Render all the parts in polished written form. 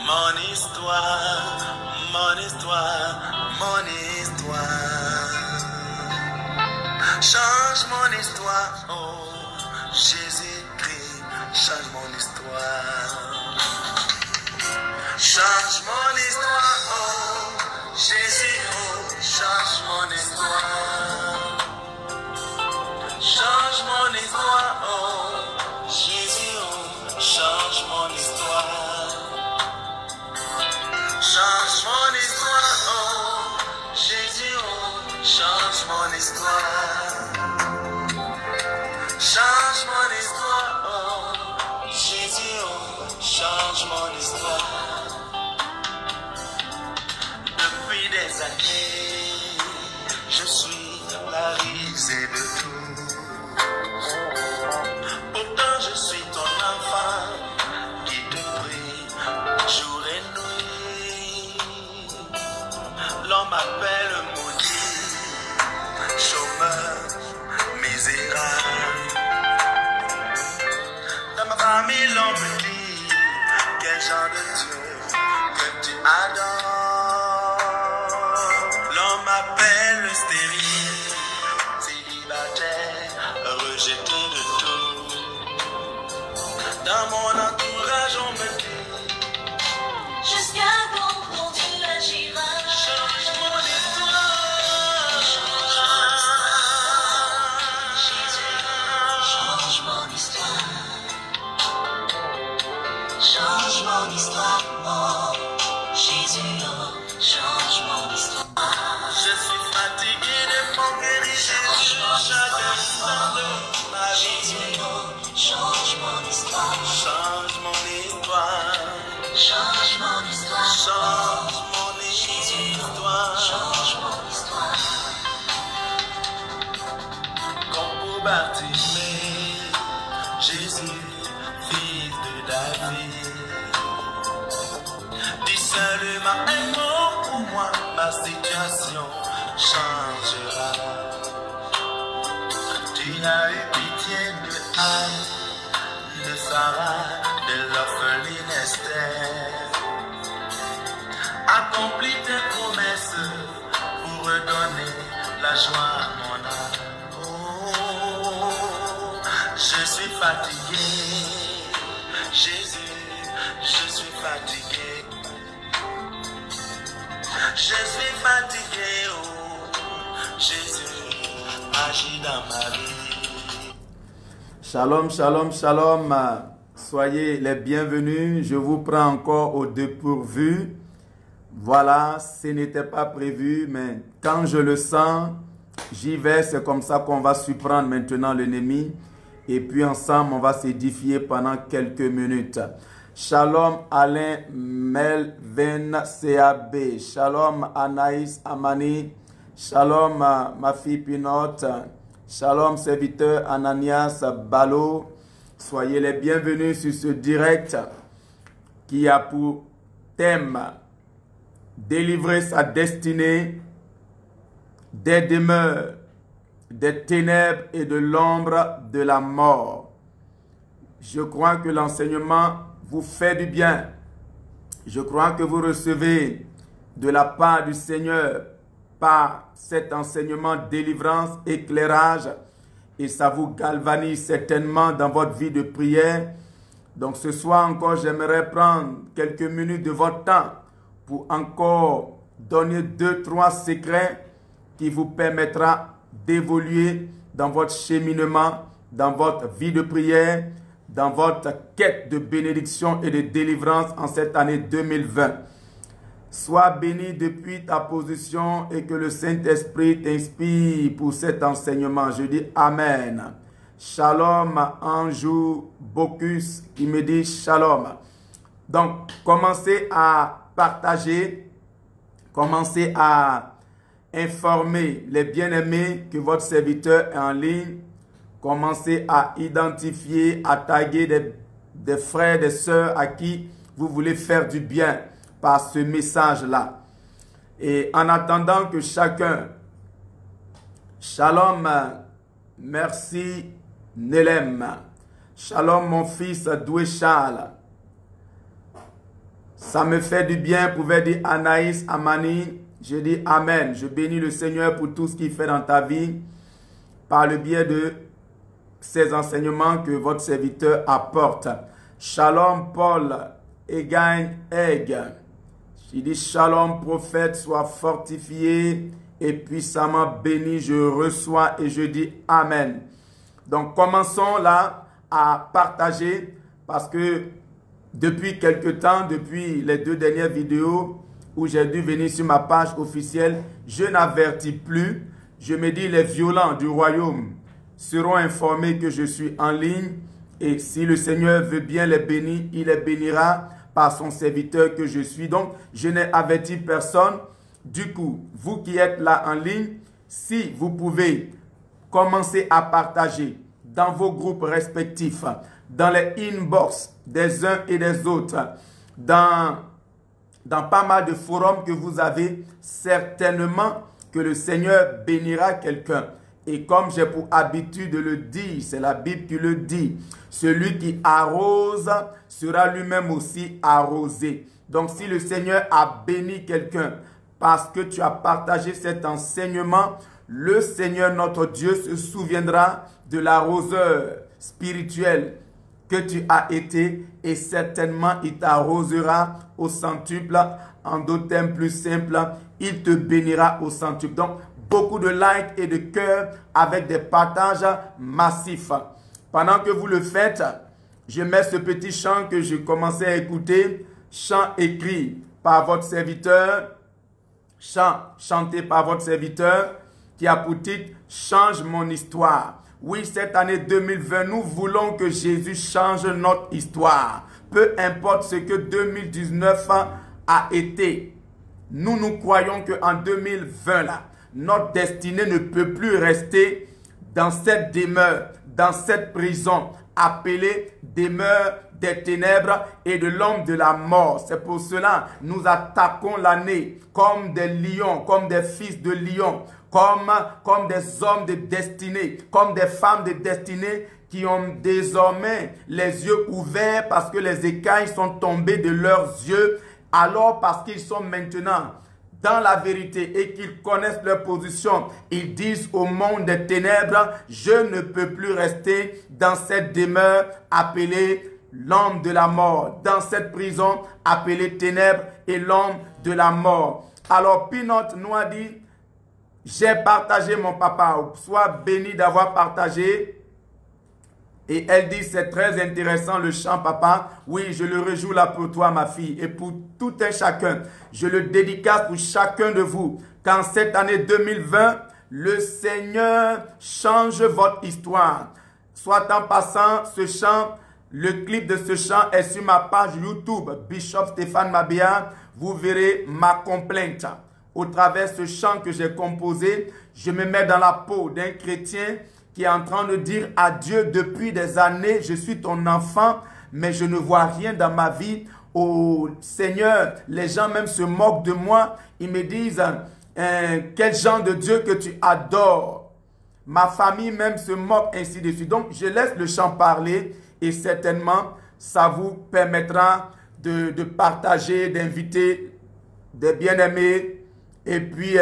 Mon histoire, mon histoire, mon histoire. Change mon histoire, oh Jésus-Christ, change mon histoire. Change mon histoire, oh Jésus, oh, change mon histoire. Change mon histoire, oh Jésus, oh, change mon histoire. Change mon histoire, oh Jésus, oh, change mon histoire. Change mon histoire, oh Jésus, oh, change mon histoire. Depuis des années, je suis la risée de tout. Pourtant je suis ton enfant qui te prie jour et nuit. L'homme m'appelle maudit, chômeur, misérable. Dans ma famille l'on me dit, quel genre de Dieu que tu adores. L'on m'appelle stérile, célibataire, rejeté de tout. Dans mon entourage on me dit, jusqu'à quand bon Dieu agira. change mon histoire. Jésus, change mon histoire. Change mon histoire, oh Jésus, oh, change mon histoire. Je suis fatigué de manquer Jésus chaque instant de ma vie. Jésus, oh, change mon histoire. Change mon histoire. Change mon histoire. Change mon Jésus, oh, histoire. change mon histoire. Comme pour Bartimée, Jésus, fils de David. Dis seulement un mot pour moi, ma situation changera. Tu as eu pitié de Anne, de Sarah, de l'orpheline Esther. Accomplis tes promesses pour redonner la joie à mon âme. Oh, je suis fatigué, Jésus, je suis fatigué. Je suis fatigué, oh Jésus, agis dans ma vie. Shalom, shalom, shalom. Soyez les bienvenus. Je vous prends encore au dépourvu. Voilà, ce n'était pas prévu, mais quand je le sens, j'y vais. C'est comme ça qu'on va surprendre maintenant l'ennemi. Et puis ensemble, on va s'édifier pendant quelques minutes. Shalom Alain Melvin CAB. Shalom Anaïs Amani. Shalom ma fille Pinote. Shalom serviteur Ananias Balo. Soyez les bienvenus sur ce direct qui a pour thème délivrer sa destinée des demeures, des ténèbres et de l'ombre de la mort. Je crois que l'enseignement vous fait du bien. Je crois que vous recevez de la part du Seigneur par cet enseignement, délivrance, éclairage, et ça vous galvanise certainement dans votre vie de prière. Donc ce soir encore, j'aimerais prendre quelques minutes de votre temps pour encore donner 2-3 secrets qui vous permettra d'évoluer dans votre cheminement, dans votre vie de prière, dans votre quête de bénédiction et de délivrance en cette année 2020. Sois béni depuis ta position et que le Saint-Esprit t'inspire pour cet enseignement. Je dis Amen. Shalom, Anjou Bocus qui me dit Shalom. Donc, commencez à partager, commencez à informer les bien-aimés que votre serviteur est en ligne. Commencez à identifier, à taguer des frères, des sœurs à qui vous voulez faire du bien par ce message-là. Et en attendant que chacun, Shalom, merci Nelem, Shalom mon fils Doué Charles. Ça me fait du bien, pouvait dire Anaïs Amani. Je dis Amen. Je bénis le Seigneur pour tout ce qu'il fait dans ta vie par le biais de ces enseignements que votre serviteur apporte. Shalom Paul Egain Egg. Je dis Shalom prophète, sois fortifié et puissamment béni. Je reçois et je dis Amen. Donc commençons là à partager parce que depuis quelque temps, depuis les 2 dernières vidéos où j'ai dû venir sur ma page officielle, je n'avertis plus. Je me dis les violents du royaume seront informés que je suis en ligne et si le Seigneur veut bien les bénir, il les bénira par son serviteur que je suis. Donc, je n'ai averti personne. Du coup, vous qui êtes là en ligne, si vous pouvez commencer à partager dans vos groupes respectifs, dans les inbox des uns et des autres, dans pas mal de forums que vous avez, certainement que le Seigneur bénira quelqu'un. Et comme j'ai pour habitude de le dire, c'est la Bible qui le dit, celui qui arrose sera lui-même aussi arrosé. Donc si le Seigneur a béni quelqu'un parce que tu as partagé cet enseignement, le Seigneur notre Dieu se souviendra de l'arroseur spirituel que tu as été et certainement il t'arrosera au centuple. En d'autres termes plus simples, il te bénira au centuple. Donc, beaucoup de likes et de cœurs avec des partages massifs. Pendant que vous le faites, je mets ce petit chant que je commençais à écouter, chant écrit par votre serviteur, chant chanté par votre serviteur, qui a pour titre « Change mon histoire ». Oui, cette année 2020, nous voulons que Jésus change notre histoire. Peu importe ce que 2019 a été. Nous croyons qu'en 2020, là, notre destinée ne peut plus rester dans cette demeure, dans cette prison, appelée demeure des ténèbres et de l'homme de la mort. C'est pour cela que nous attaquons l'année comme des lions, comme des fils de lions, comme des hommes de destinée, comme des femmes de destinée qui ont désormais les yeux ouverts parce que les écailles sont tombées de leurs yeux, alors parce qu'ils sont maintenant dans la vérité et qu'ils connaissent leur position, ils disent au monde des ténèbres, je ne peux plus rester dans cette demeure appelée l'homme de la mort, dans cette prison appelée ténèbres et l'homme de la mort. Alors Pinot nous a dit, j'ai partagé mon papa, sois béni d'avoir partagé. Et elle dit, c'est très intéressant le chant, papa. Oui, je le rejoue là pour toi, ma fille, et pour tout un chacun. Je le dédicace pour chacun de vous. Qu'en cette année 2020, le Seigneur change votre histoire. Soit en passant, ce chant, le clip de ce chant est sur ma page YouTube, Bishop Stéphane Mabia. Vous verrez ma complainte. Au travers de ce chant que j'ai composé, je me mets dans la peau d'un chrétien qui est en train de dire à Dieu depuis des années, je suis ton enfant, mais je ne vois rien dans ma vie. Oh Seigneur, les gens même se moquent de moi. Ils me disent, quel genre de Dieu que tu adores. Ma famille même se moque, ainsi de suite. Donc, je laisse le chant parler et certainement, ça vous permettra de partager, d'inviter des bien-aimés. Et puis,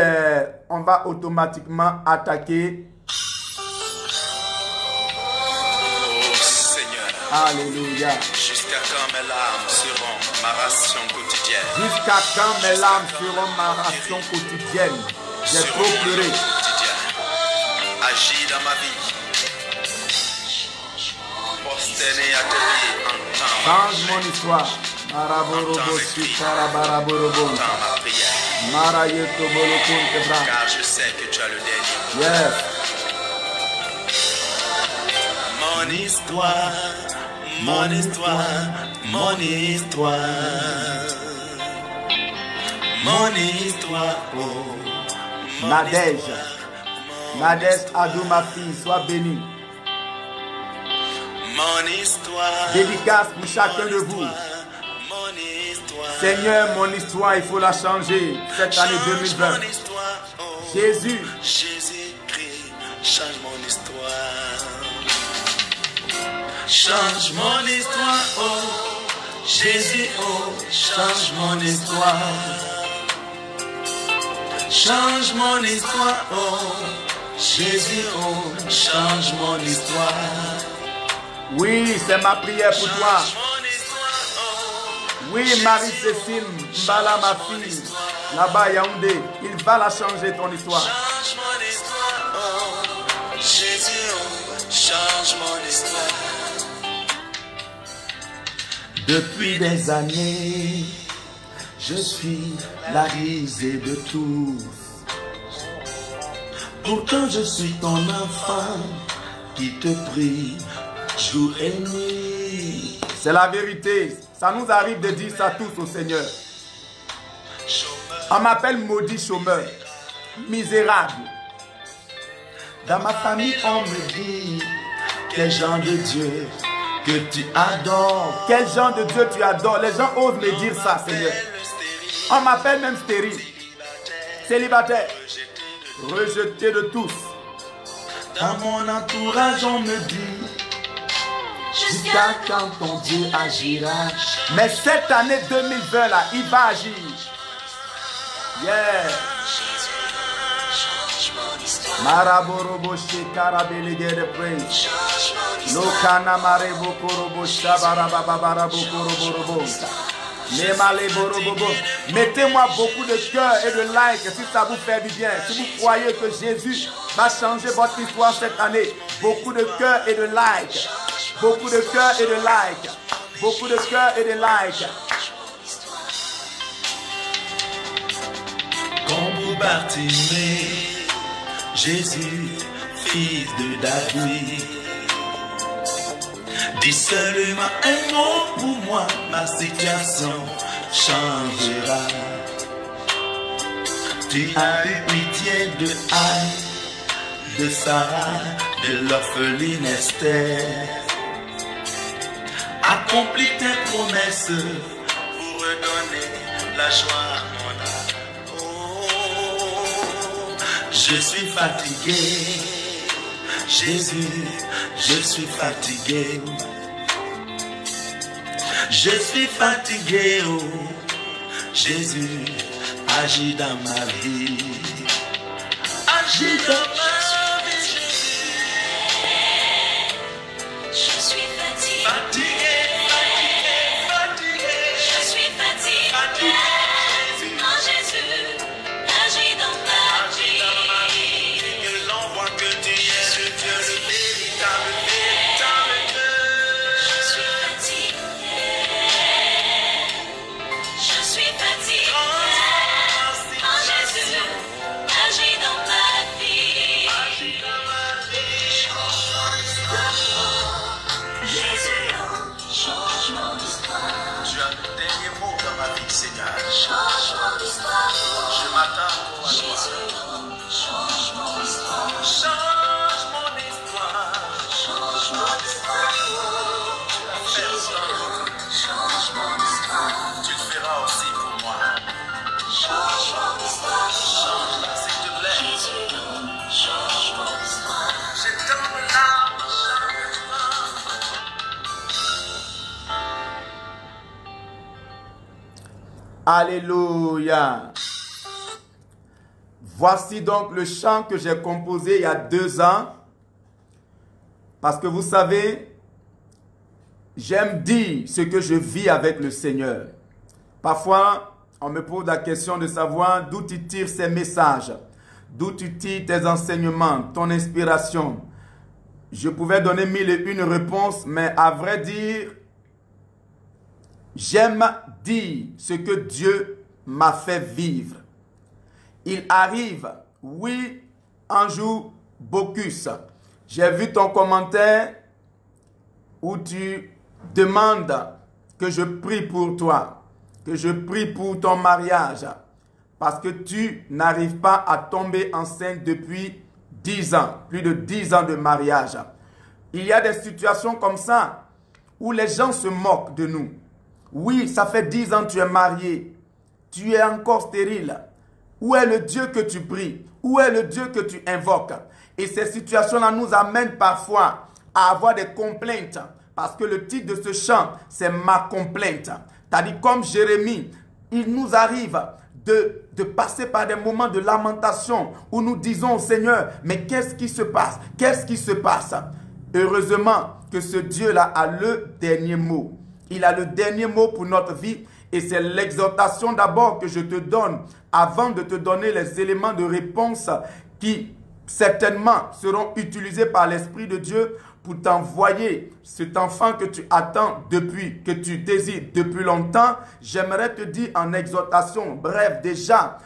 on va automatiquement attaquer. Alléluia. Jusqu'à quand mes larmes seront ma ration quotidienne. Jusqu'à quand mes larmes seront ma ration quotidienne. J'ai trop pleuré. Agis dans ma vie. Prosterné à tes pieds, entends. Change mon histoire. Maraborobo, Sikarabaraborobon. Entends ma prière. Marayeto Bolokun Kebra. Car je sais que tu as le dernier mot. Yes. Mon histoire, mon histoire, mon histoire. Mon histoire, oh. Mon Nadège. histoire, mon Nadège histoire. Adou, ma fille, sois bénie. Mon histoire. Dédicace pour chacun de vous. Mon histoire. Seigneur, mon histoire, il faut la changer cette année 2020. Mon histoire, oh. Jésus, Jésus-Christ, change mon histoire. change mon histoire, oh Jésus, oh, change mon histoire. Change mon histoire, oh Jésus, oh, change mon histoire. Oui, c'est ma prière pour toi. Change mon histoire, oh Oui, Marie-Cécile Mbala, ma fille, là-bas à Yaoundé, il va la changer ton histoire. change mon histoire, oh Jésus, oh, change mon histoire. Depuis des années, je suis la risée de tous. Pourtant je suis ton enfant qui te prie jour et nuit. C'est la vérité. Ça nous arrive de dire ça tous au Seigneur. On m'appelle maudit chômeur, misérable. Dans ma famille, on me dit quel genre de Dieu que tu adores. Quel genre de Dieu tu adores. Les gens osent me dire ça, Seigneur. On m'appelle même stérile, célibataire, rejeté de tous. Dans mon entourage, on me dit jusqu'à quand ton Dieu agira. Mais cette année 2020 là, il va agir. Yeah. Maraborobo shekarabelegere praise. Lokana marebo korobo shabarababarabu koroborobo. Mettez-moi beaucoup de cœur et de like si ça vous fait du bien. Si vous croyez que Jésus va changer votre histoire cette année, beaucoup de cœur et de like. Beaucoup de cœur et de like. Beaucoup de cœur et de like. Quand vous Bartimée, Jésus, fils de David, dis seulement un mot pour moi, ma situation changera. Tu as eu pitié de Anne, de Sarah, de l'orpheline Esther. Accomplis tes promesses pour redonner la joie à mon âme. Oh, je suis fatigué, Jésus, je suis fatigué. Je suis fatigué, oh Jésus, agis dans ma vie. Agis dans ma vie, Jésus. Je suis fatigué. Fatigué, fatigué, fatigué. Je suis fatigué. Fatigué, Oh Jésus, agis dans ma agis dans ma vie. vie. Que l'on voit que tu es le Dieu, le véritable, véritable Dieu. Je suis fatigué. Je suis fatigué. Oh Jésus, agis dans ma vie. Agis dans ma vie. Jésus, change mon histoire. Tu as le dernier mot dans ma vie, Seigneur. Change mon histoire. Je m'attends à toi. Jésus, change mon histoire. Change mon histoire. Change mon histoire. Jésus, change mon histoire. Tu le feras aussi pour moi. Change mon histoire. Change-la, s'il te plaît. Jésus, change mon histoire. Je donne l'âme, change-la. Alléluia. Voici donc le chant que j'ai composé il y a 2 ans. Parce que vous savez, j'aime dire ce que je vis avec le Seigneur. Parfois, on me pose la question de savoir d'où tu tires ces messages, d'où tu tires tes enseignements, ton inspiration. Je pouvais donner 1001 réponses, mais à vrai dire, j'aime dire ce que Dieu m'a fait vivre. Il arrive, oui, un jour, Bocus. J'ai vu ton commentaire où tu demandes que je prie pour toi, que je prie pour ton mariage, parce que tu n'arrives pas à tomber enceinte depuis 10 ans, plus de 10 ans de mariage. Il y a des situations comme ça où les gens se moquent de nous. Oui, ça fait 10 ans que tu es marié, tu es encore stérile. Où est le Dieu que tu pries? Où est le Dieu que tu invoques? Et ces situations-là nous amènent parfois à avoir des complaintes Parce que le titre de ce chant, c'est ma complainte. C'est-à-dire comme Jérémie, il nous arrive de passer par des moments de lamentation où nous disons au Seigneur, mais qu'est-ce qui se passe? Qu'est-ce qui se passe? Heureusement que ce Dieu-là a le dernier mot. Il a le dernier mot pour notre vie et c'est l'exhortation d'abord que je te donne avant de te donner les éléments de réponse qui certainement seront utilisés par l'Esprit de Dieu pour t'envoyer cet enfant que tu attends depuis, que tu désires depuis longtemps. J'aimerais te dire en exhortation, bref, déjà,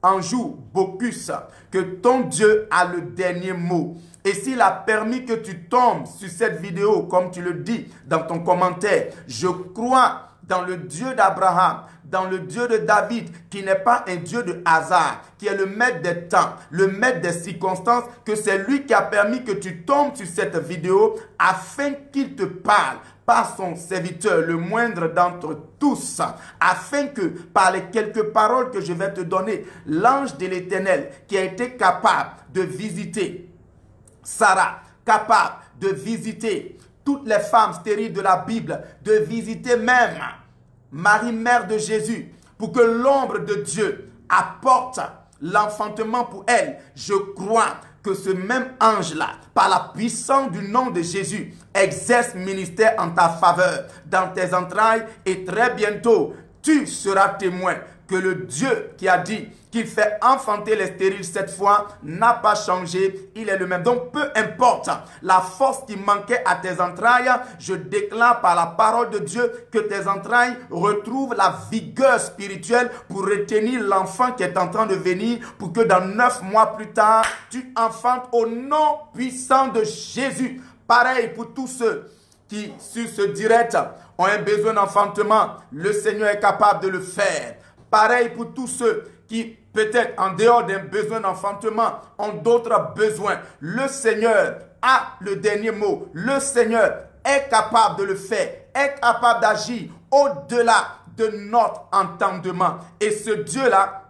en jour, Bocus, que ton Dieu a le dernier mot. Et s'il a permis que tu tombes sur cette vidéo, comme tu le dis dans ton commentaire, je crois dans le Dieu d'Abraham, dans le Dieu de David, qui n'est pas un Dieu de hasard, qui est le maître des temps, le maître des circonstances, que c'est lui qui a permis que tu tombes sur cette vidéo afin qu'il te parle par son serviteur, le moindre d'entre tous, afin que par les quelques paroles que je vais te donner, l'ange de l'Éternel qui a été capable de visiter Sarah, capable de visiter toutes les femmes stériles de la Bible, de visiter même Marie, mère de Jésus, pour que l'ombre de Dieu apporte l'enfantement pour elle. Je crois que ce même ange-là, par la puissance du nom de Jésus, exerce ministère en ta faveur, dans tes entrailles, et très bientôt, tu seras témoin que le Dieu qui a dit qu'il fait enfanter les stériles cette fois n'a pas changé, il est le même. Donc peu importe la force qui manquait à tes entrailles, je déclare par la parole de Dieu que tes entrailles retrouvent la vigueur spirituelle pour retenir l'enfant qui est en train de venir, pour que dans 9 mois plus tard, tu enfantes au nom puissant de Jésus. Pareil pour tous ceux qui sur ce direct ont un besoin d'enfantement, le Seigneur est capable de le faire. Pareil pour tous ceux qui, peut-être en dehors d'un besoin d'enfantement, ont d'autres besoins. Le Seigneur a le dernier mot. Le Seigneur est capable de le faire, est capable d'agir au-delà de notre entendement. Et ce Dieu-là,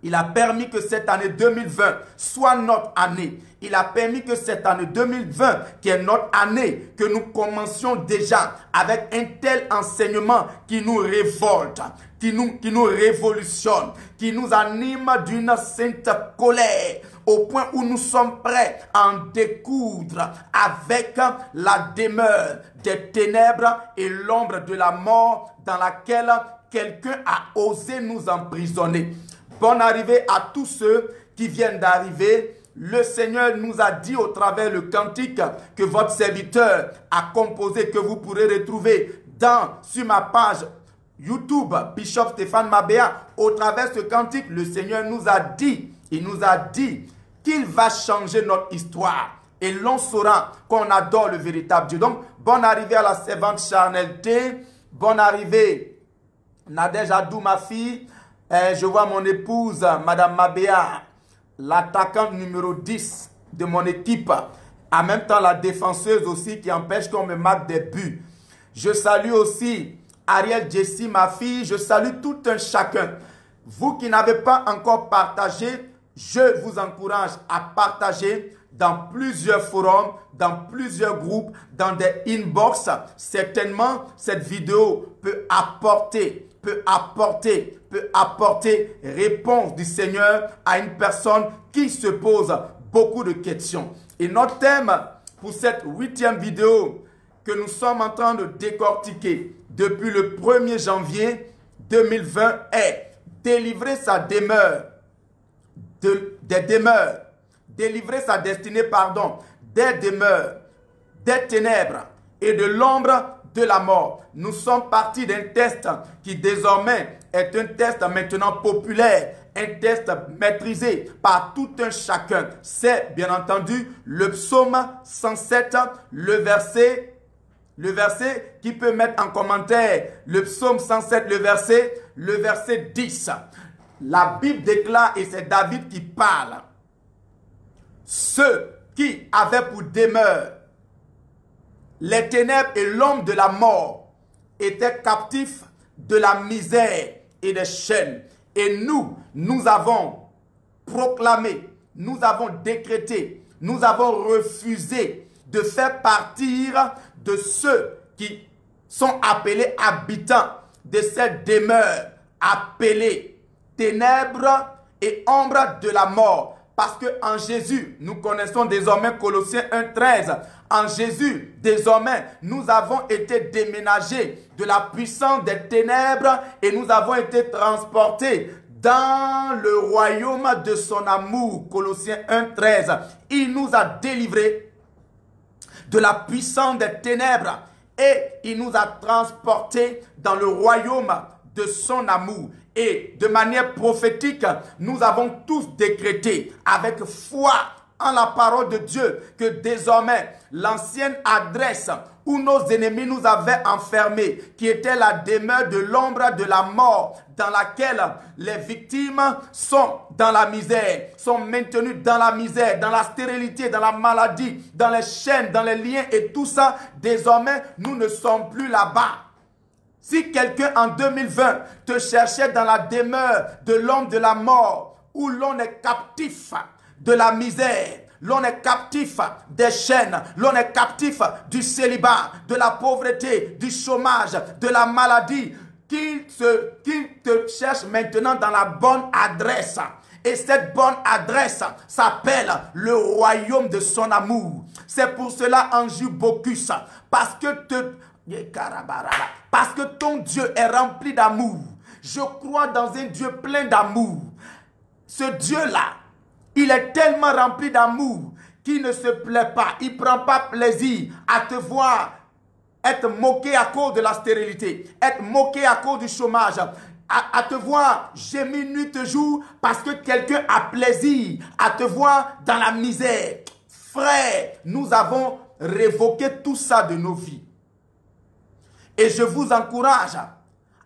il a permis que cette année 2020 soit notre année. Il a permis que cette année 2020, qui est notre année, que nous commencions déjà avec un tel enseignement qui nous révolte, qui nous révolutionne, qui nous anime d'une sainte colère, au point où nous sommes prêts à en découdre avec la demeure des ténèbres et l'ombre de la mort dans laquelle quelqu'un a osé nous emprisonner. Bonne arrivée à tous ceux qui viennent d'arriver. Le Seigneur nous a dit au travers le cantique que votre serviteur a composé, que vous pourrez retrouver sur ma page YouTube, Bishop Stéphane Mabea. Au travers de ce cantique, le Seigneur nous a dit, il nous a dit qu'il va changer notre histoire. Et l'on saura qu'on adore le véritable Dieu. Donc, bonne arrivée à la servante charnelté. Bonne arrivée, Nadège Adou, ma fille. Je vois mon épouse, Madame Mabea, l'attaquante numéro 10 de mon équipe. En même temps, la défenseuse aussi qui empêche qu'on me marque des buts. Je salue aussi Ariel Jessie, ma fille. Je salue tout un chacun. Vous qui n'avez pas encore partagé, je vous encourage à partager dans plusieurs forums, dans plusieurs groupes, dans des inbox. Certainement, cette vidéo peut apporter réponse du Seigneur à une personne qui se pose beaucoup de questions. Et notre thème pour cette 8e vidéo que nous sommes en train de décortiquer depuis le 1er janvier 2020 est délivrer sa demeure délivrer sa destinée, des demeures, des ténèbres et de l'ombre de la mort. Nous sommes partis d'un test qui désormais est un test maintenant populaire, un test maîtrisé par tout un chacun. C'est bien entendu le psaume 107, le verset qui peut mettre en commentaire le psaume 107, le verset 10. La Bible déclare, et c'est David qui parle, ceux qui avaient pour demeure les ténèbres et l'ombre de la mort étaient captifs de la misère et des chaînes. Et nous avons proclamé, nous avons décrété, nous avons refusé de faire partir de ceux qui sont appelés habitants de cette demeure, appelés ténèbres et ombre de la mort. Parce que en Jésus, nous connaissons désormais Colossiens 1,13. En Jésus, désormais, nous avons été déménagés de la puissance des ténèbres et nous avons été transportés dans le royaume de son amour. Colossiens 1,13. Il nous a délivrés de la puissance des ténèbres et il nous a transportés dans le royaume de son amour. Et de manière prophétique, nous avons tous décrété avec foi en la parole de Dieu que désormais l'ancienne adresse où nos ennemis nous avaient enfermés, qui était la demeure de l'ombre de la mort, dans laquelle les victimes sont dans la misère, sont maintenues dans la misère, dans la stérilité, dans la maladie, dans les chaînes, dans les liens et tout ça, désormais nous ne sommes plus là-bas. Si quelqu'un en 2020 te cherchait dans la demeure de l'homme de la mort, où l'on est captif de la misère, l'on est captif des chaînes, l'on est captif du célibat, de la pauvreté, du chômage, de la maladie, qu'il te cherche maintenant dans la bonne adresse. Et cette bonne adresse s'appelle le royaume de son amour. C'est pour cela, Anjou Bocus, parce que ton Dieu est rempli d'amour. Je crois dans un Dieu plein d'amour. Ce Dieu-là, il est tellement rempli d'amour qu'il ne se plaît pas. Il ne prend pas plaisir à te voir être moqué à cause de la stérilité, être moqué à cause du chômage, à te voir gémir nuit et jour parce que quelqu'un a plaisir à te voir dans la misère. Frère, nous avons révoqué tout ça de nos vies. Et je vous encourage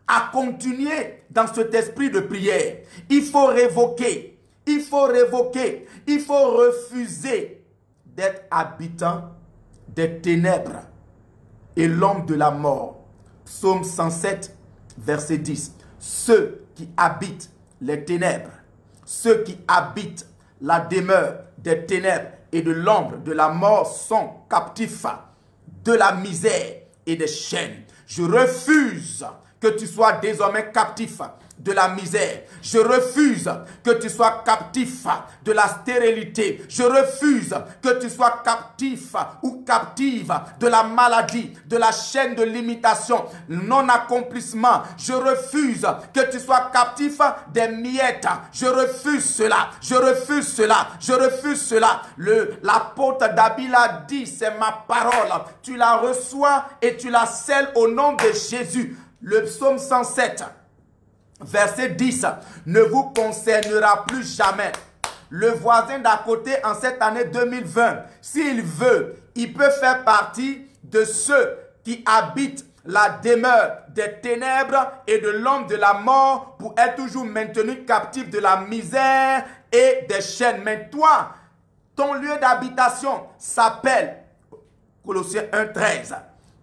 à continuer dans cet esprit de prière. Il faut révoquer, il faut révoquer, il faut refuser d'être habitant des ténèbres et l'homme de la mort. Psaume 107, verset 10. Ceux qui habitent les ténèbres, ceux qui habitent la demeure des ténèbres et de l'ombre de la mort sont captifs de la misère et des chaînes. Je refuse que tu sois désormais captif de la misère. Je refuse que tu sois captif de la stérilité. Je refuse que tu sois captif ou captive de la maladie, de la chaîne de limitation, non-accomplissement. Je refuse que tu sois captif des miettes. Je refuse cela. Je refuse cela. Je refuse cela. L'apôtre David a dit, c'est ma parole. Tu la reçois et tu la scelles au nom de Jésus. Le psaume 107. Verset 10, ne vous concernera plus jamais. Le voisin d'à côté en cette année 2020, s'il veut, il peut faire partie de ceux qui habitent la demeure des ténèbres et de l'homme de la mort pour être toujours maintenu captif de la misère et des chaînes. Mais toi, ton lieu d'habitation s'appelle Colossiens 1,13.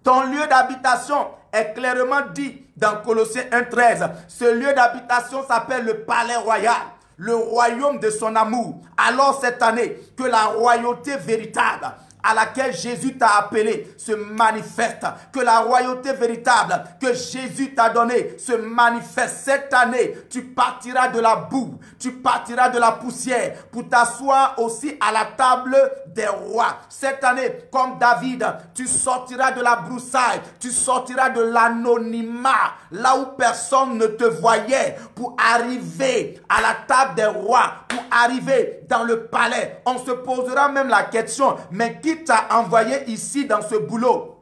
Ton lieu d'habitation est clairement dit dans Colossiens 1,13. Ce lieu d'habitation s'appelle le palais royal, le royaume de son amour. Alors cette année, que la royauté véritable à laquelle Jésus t'a appelé se manifeste, que la royauté véritable que Jésus t'a donnée se manifeste. Cette année, tu partiras de la boue, tu partiras de la poussière pour t'asseoir aussi à la table des rois. Cette année, comme David, tu sortiras de la broussaille, tu sortiras de l'anonymat, là où personne ne te voyait, pour arriver à la table des rois, pour arriver dans le palais. On se posera même la question, mais qui t'a envoyé ici dans ce boulot?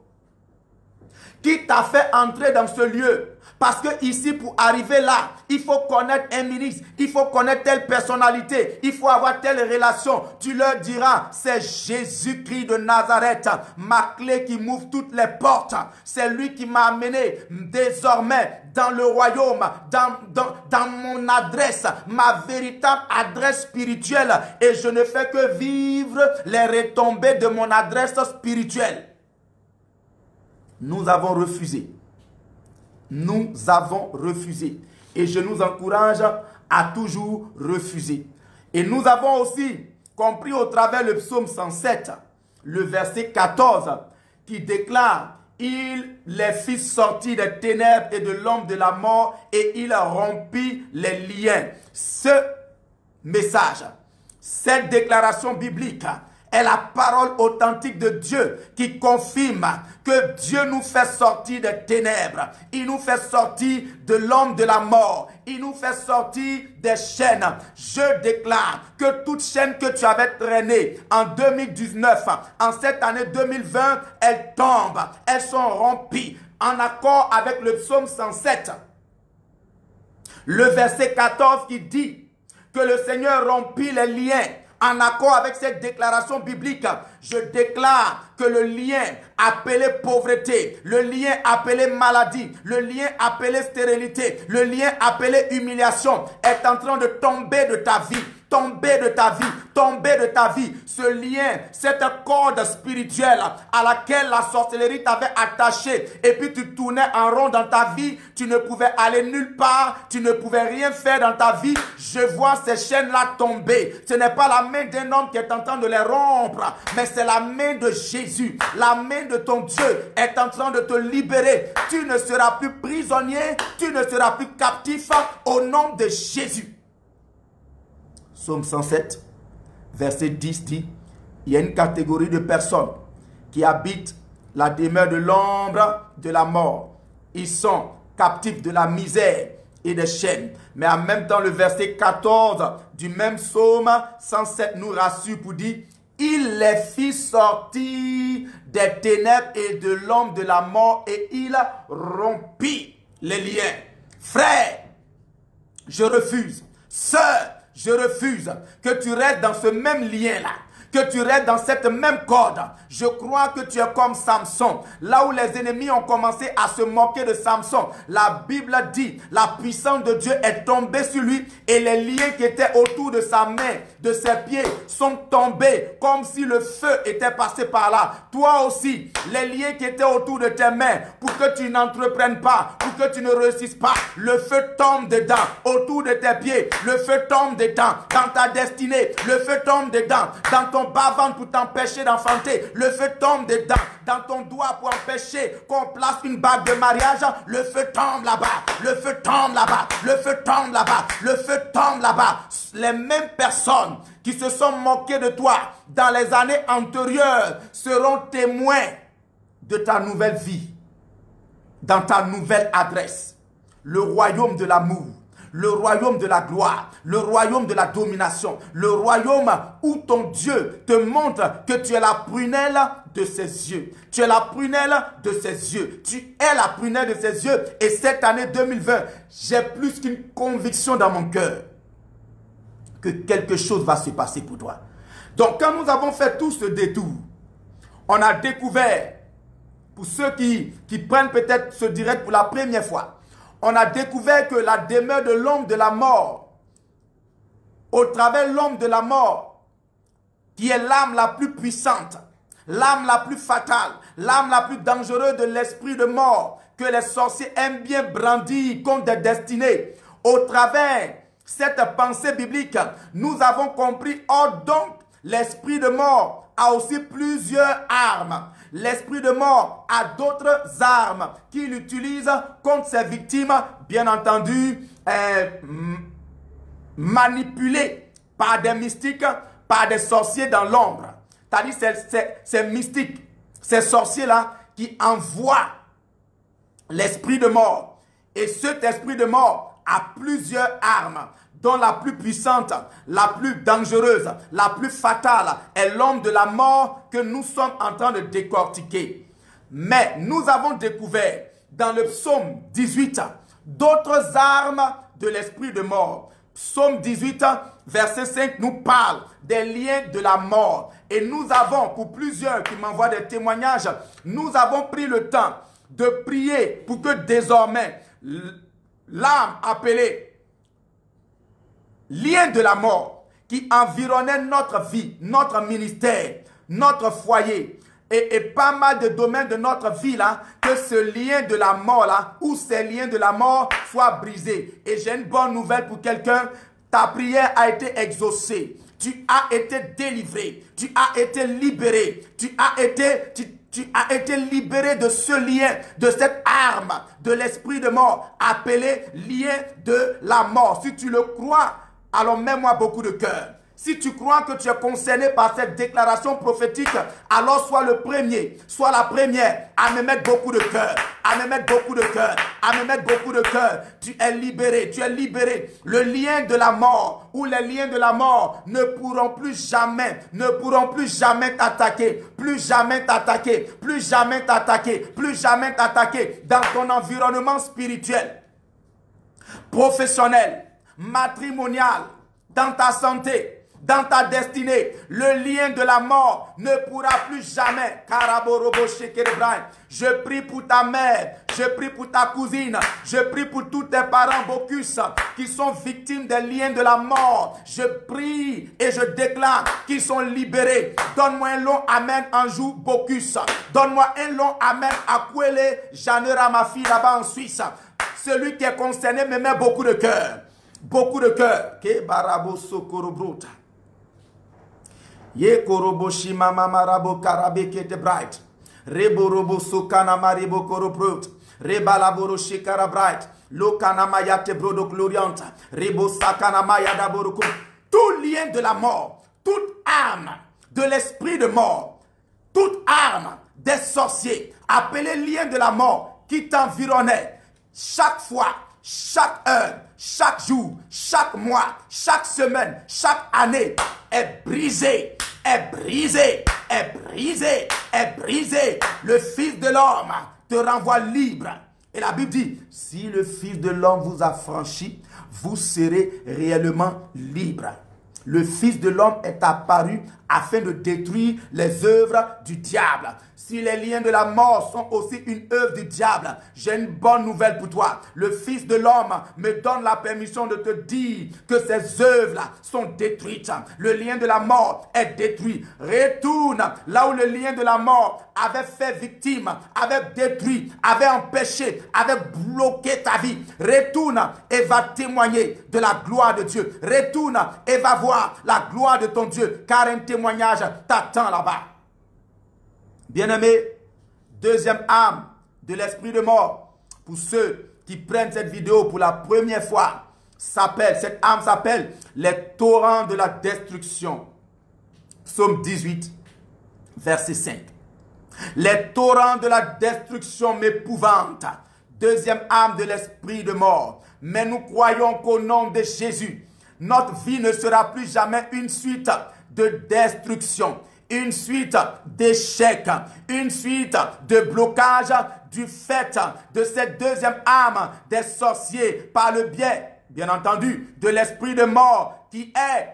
Qui t'a fait entrer dans ce lieu? Parce que ici, pour arriver là, il faut connaître un ministre, il faut connaître telle personnalité, il faut avoir telle relation. Tu leur diras, c'est Jésus-Christ de Nazareth, ma clé qui m'ouvre toutes les portes. C'est lui qui m'a amené désormais dans le royaume, dans mon adresse, ma véritable adresse spirituelle. Et je ne fais que vivre les retombées de mon adresse spirituelle. Nous avons refusé. Nous avons refusé. Et je nous encourage à toujours refuser. Et nous avons aussi compris au travers le psaume 107, le verset 14, qui déclare, il les fit sortir des ténèbres et de l'ombre de la mort et il rompit les liens. Ce message, cette déclaration biblique est la parole authentique de Dieu qui confirme que Dieu nous fait sortir des ténèbres. Il nous fait sortir de l'ombre de la mort. Il nous fait sortir des chaînes. Je déclare que toute chaîne que tu avais traînée en 2019, en cette année 2020, elles tombent. Elles sont rompues en accord avec le psaume 107. Le verset 14 qui dit que le Seigneur rompit les liens. En accord avec cette déclaration biblique, je déclare que le lien appelé pauvreté, le lien appelé maladie, le lien appelé stérilité, le lien appelé humiliation est en train de tomber de ta vie. Tomber de ta vie, tomber de ta vie. Ce lien, cette corde spirituelle à laquelle la sorcellerie t'avait attaché et puis tu tournais en rond dans ta vie, tu ne pouvais aller nulle part, tu ne pouvais rien faire dans ta vie. Je vois ces chaînes-là tomber. Ce n'est pas la main d'un homme qui est en train de les rompre, mais c'est la main de Jésus. La main de ton Dieu est en train de te libérer. Tu ne seras plus prisonnier, tu ne seras plus captif au nom de Jésus. Psaume 107, verset 10 dit, il y a une catégorie de personnes qui habitent la demeure de l'ombre de la mort. Ils sont captifs de la misère et des chaînes. Mais en même temps, le verset 14 du même psaume 107 nous rassure pour dire, il les fit sortir des ténèbres et de l'ombre de la mort et il rompit les liens. Frère, je refuse. Sœur, je refuse que tu restes dans ce même lien-là, que tu restes dans cette même corde. Je crois que tu es comme Samson. Là où les ennemis ont commencé à se moquer de Samson, la Bible dit, la puissance de Dieu est tombée sur lui et les liens qui étaient autour de sa main, de ses pieds, sont tombés comme si le feu était passé par là. Toi aussi, les liens qui étaient autour de tes mains, pour que tu n'entreprennes pas, pour que tu ne réussisses pas, le feu tombe dedans. Autour de tes pieds, le feu tombe dedans. Dans ta destinée, le feu tombe dedans. Dans ton bas-ventre pour t'empêcher d'enfanter, le feu tombe dedans. Dans ton doigt pour empêcher qu'on place une bague de mariage, le feu tombe là-bas. Le feu tombe là-bas. Le feu tombe là-bas. Le feu tombe là-bas. Les mêmes personnes qui se sont moquées de toi dans les années antérieures seront témoins de ta nouvelle vie, dans ta nouvelle adresse. Le royaume de l'amour, le royaume de la gloire, le royaume de la domination, le royaume où ton Dieu te montre que tu es la prunelle de ses yeux. Tu es la prunelle de ses yeux. Tu es la prunelle de ses yeux. Et cette année 2020, j'ai plus qu'une conviction dans mon cœur que quelque chose va se passer pour toi. Donc quand nous avons fait tout ce détour, on a découvert, pour ceux qui prennent peut-être ce direct pour la première fois, on a découvert que la demeure de l'ombre de la mort, au travers l'ombre de la mort, qui est l'âme la plus puissante, l'âme la plus fatale, l'âme la plus dangereuse de l'esprit de mort, que les sorciers aiment bien brandir contre des destinées, au travers cette pensée biblique, nous avons compris, oh donc, l'esprit de mort a aussi plusieurs armes. L'esprit de mort a d'autres armes qu'il utilise contre ses victimes, bien entendu, manipulées par des mystiques, par des sorciers dans l'ombre. C'est-à-dire ces mystiques, ces sorciers-là qui envoient l'esprit de mort. Et cet esprit de mort a plusieurs armes, dont la plus puissante, la plus dangereuse, la plus fatale est l'ombre de la mort que nous sommes en train de décortiquer. Mais nous avons découvert dans le psaume 18 d'autres armes de l'esprit de mort. Psaume 18, verset 5 nous parle des liens de la mort. Et nous avons, pour plusieurs qui m'envoient des témoignages, nous avons pris le temps de prier pour que désormais l'âme appelée lien de la mort qui environnait notre vie, notre ministère, notre foyer et pas mal de domaines de notre vie là, que ce lien de la mort là, ou ces liens de la mort soient brisés. Et j'ai une bonne nouvelle pour quelqu'un, ta prière a été exaucée. Tu as été délivré, tu as été libéré, tu as été tu as été libéré de ce lien, de cette arme, de l'esprit de mort, appelé lien de la mort. Si tu le crois, alors mets-moi beaucoup de cœur. Si tu crois que tu es concerné par cette déclaration prophétique, alors sois le premier, sois la première à me mettre beaucoup de cœur, à me mettre beaucoup de cœur, à me mettre beaucoup de cœur. Tu es libéré, tu es libéré. Le lien de la mort ou les liens de la mort ne pourront plus jamais t'attaquer, plus jamais t'attaquer, plus jamais t'attaquer, plus jamais t'attaquer dans ton environnement spirituel, professionnel, matrimonial, dans ta santé, dans ta destinée. Le lien de la mort ne pourra plus jamais. Je prie pour ta mère, je prie pour ta cousine, je prie pour tous tes parents Bocus qui sont victimes des liens de la mort. Je prie et je déclare qu'ils sont libérés. Donne-moi un long amen en jour Bocus. Donne-moi un long amen à Kwele Janera, ma fille là-bas en Suisse. Celui qui est concerné me met beaucoup de cœur. Beaucoup de cœur. Ke barabo sokorobrota. Ye korobo shima mamarabo karabe kete bright. Rebo robo sokana maribo korobrot. Rebalaboro shikara bright. Lokana mayate brodo glorianta. Rebo sakana mayada borokum. Tout lien de la mort, toute arme de l'esprit de mort, toute arme des sorciers, appelé lien de la mort qui t'environnait, chaque fois, chaque heure, chaque jour, chaque mois, chaque semaine, chaque année est brisé, est brisé, est brisé, est brisé. Le Fils de l'homme te renvoie libre. Et la Bible dit, si le Fils de l'homme vous a franchi, vous serez réellement libre. Le Fils de l'homme est apparu afin de détruire les œuvres du diable. Si les liens de la mort sont aussi une œuvre du diable, j'ai une bonne nouvelle pour toi. Le Fils de l'homme me donne la permission de te dire que ces œuvres-là sont détruites. Le lien de la mort est détruit. Retourne là où le lien de la mort avait fait victime, avait détruit, avait empêché, avait bloqué ta vie. Retourne et va témoigner de la gloire de Dieu. Retourne et va voir la gloire de ton Dieu, car un témoignage t'attend là-bas. Bien-aimé, deuxième arme de l'esprit de mort, pour ceux qui prennent cette vidéo pour la première fois, cette arme s'appelle les torrents de la destruction. Psaume 18, verset 5. Les torrents de la destruction m'épouvantent. Deuxième arme de l'esprit de mort. Mais nous croyons qu'au nom de Jésus, notre vie ne sera plus jamais une suite de destruction, une suite d'échecs, une suite de blocage du fait de cette deuxième arme des sorciers par le biais, bien entendu, de l'esprit de mort qui est